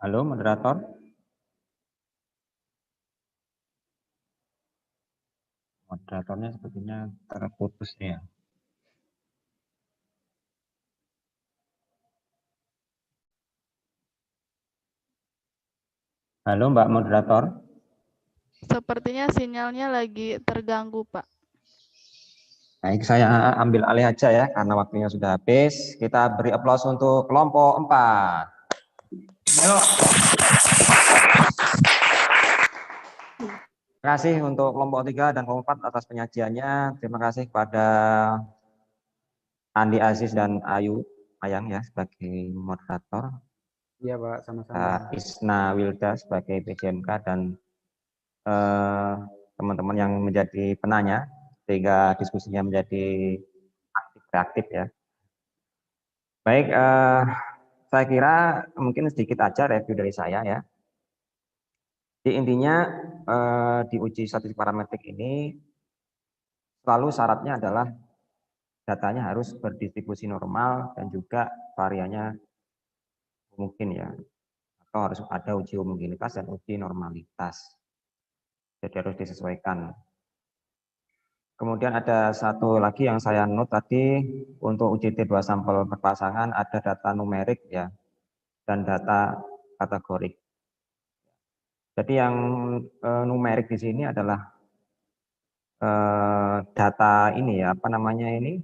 Halo, moderator. Moderatornya sepertinya terputus ya. Halo, Mbak moderator. Sepertinya sinyalnya lagi terganggu, Pak. Baik, saya ambil alih aja ya, karena waktunya sudah habis. Kita beri aplaus untuk kelompok 4. Terima kasih untuk kelompok 3 dan kelompok 4 atas penyajiannya. Terima kasih kepada Andi Aziz dan Ayu Ayang ya sebagai moderator. Iya Pak, sama-sama. Isna Wilda sebagai PJMK dan teman-teman yang menjadi penanya, sehingga diskusinya menjadi aktif ya. Baik, saya kira mungkin sedikit aja review dari saya ya. Di intinya di uji statistik parametrik ini selalu syaratnya adalah datanya harus berdistribusi normal dan juga variannya mungkin ya, atau harus ada uji homogenitas dan uji normalitas. Jadi harus disesuaikan. Kemudian ada satu lagi yang saya note tadi, untuk uji T2 sampel berpasangan ada data numerik ya, dan data kategorik. Jadi yang numerik di sini adalah data ini ya, apa namanya ini?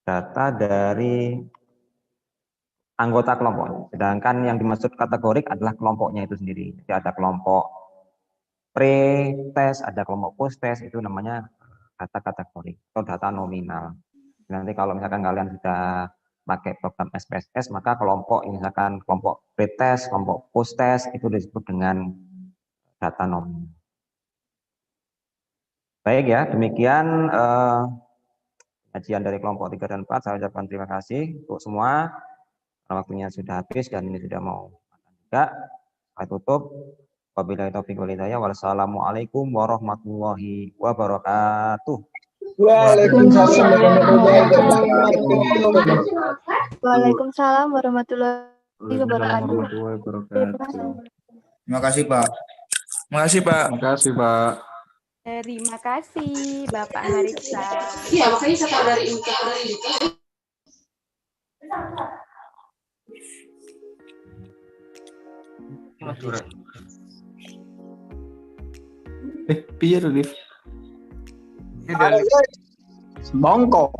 Data dari anggota kelompok. Sedangkan yang dimaksud kategorik adalah kelompoknya itu sendiri. Jadi ada kelompok pre-tes, ada kelompok post-tes, itu namanya data kategorik atau data nominal. Nanti kalau misalkan kalian sudah pakai program SPSS, maka kelompok, misalkan kelompok pre-tes, kelompok post-tes, itu disebut dengan data nominal. Baik ya, demikian kajian dari kelompok 3 dan 4. Saya ucapkan terima kasih untuk semua. Waktunya sudah habis dan ini sudah mau makan juga. Saya tutup. Wabillahi taufiq wal hidayah. Wassalamualaikum warahmatullahi wabarakatuh. Waalaikumsalam warahmatullahi wabarakatuh. Terima kasih, Pak. Terima kasih, Pak. Terima kasih, Pak. Terima kasih, Bapak Hariksa. Iya, makanya saya tahu dari indikator itu. Piye, Rif? Bongko.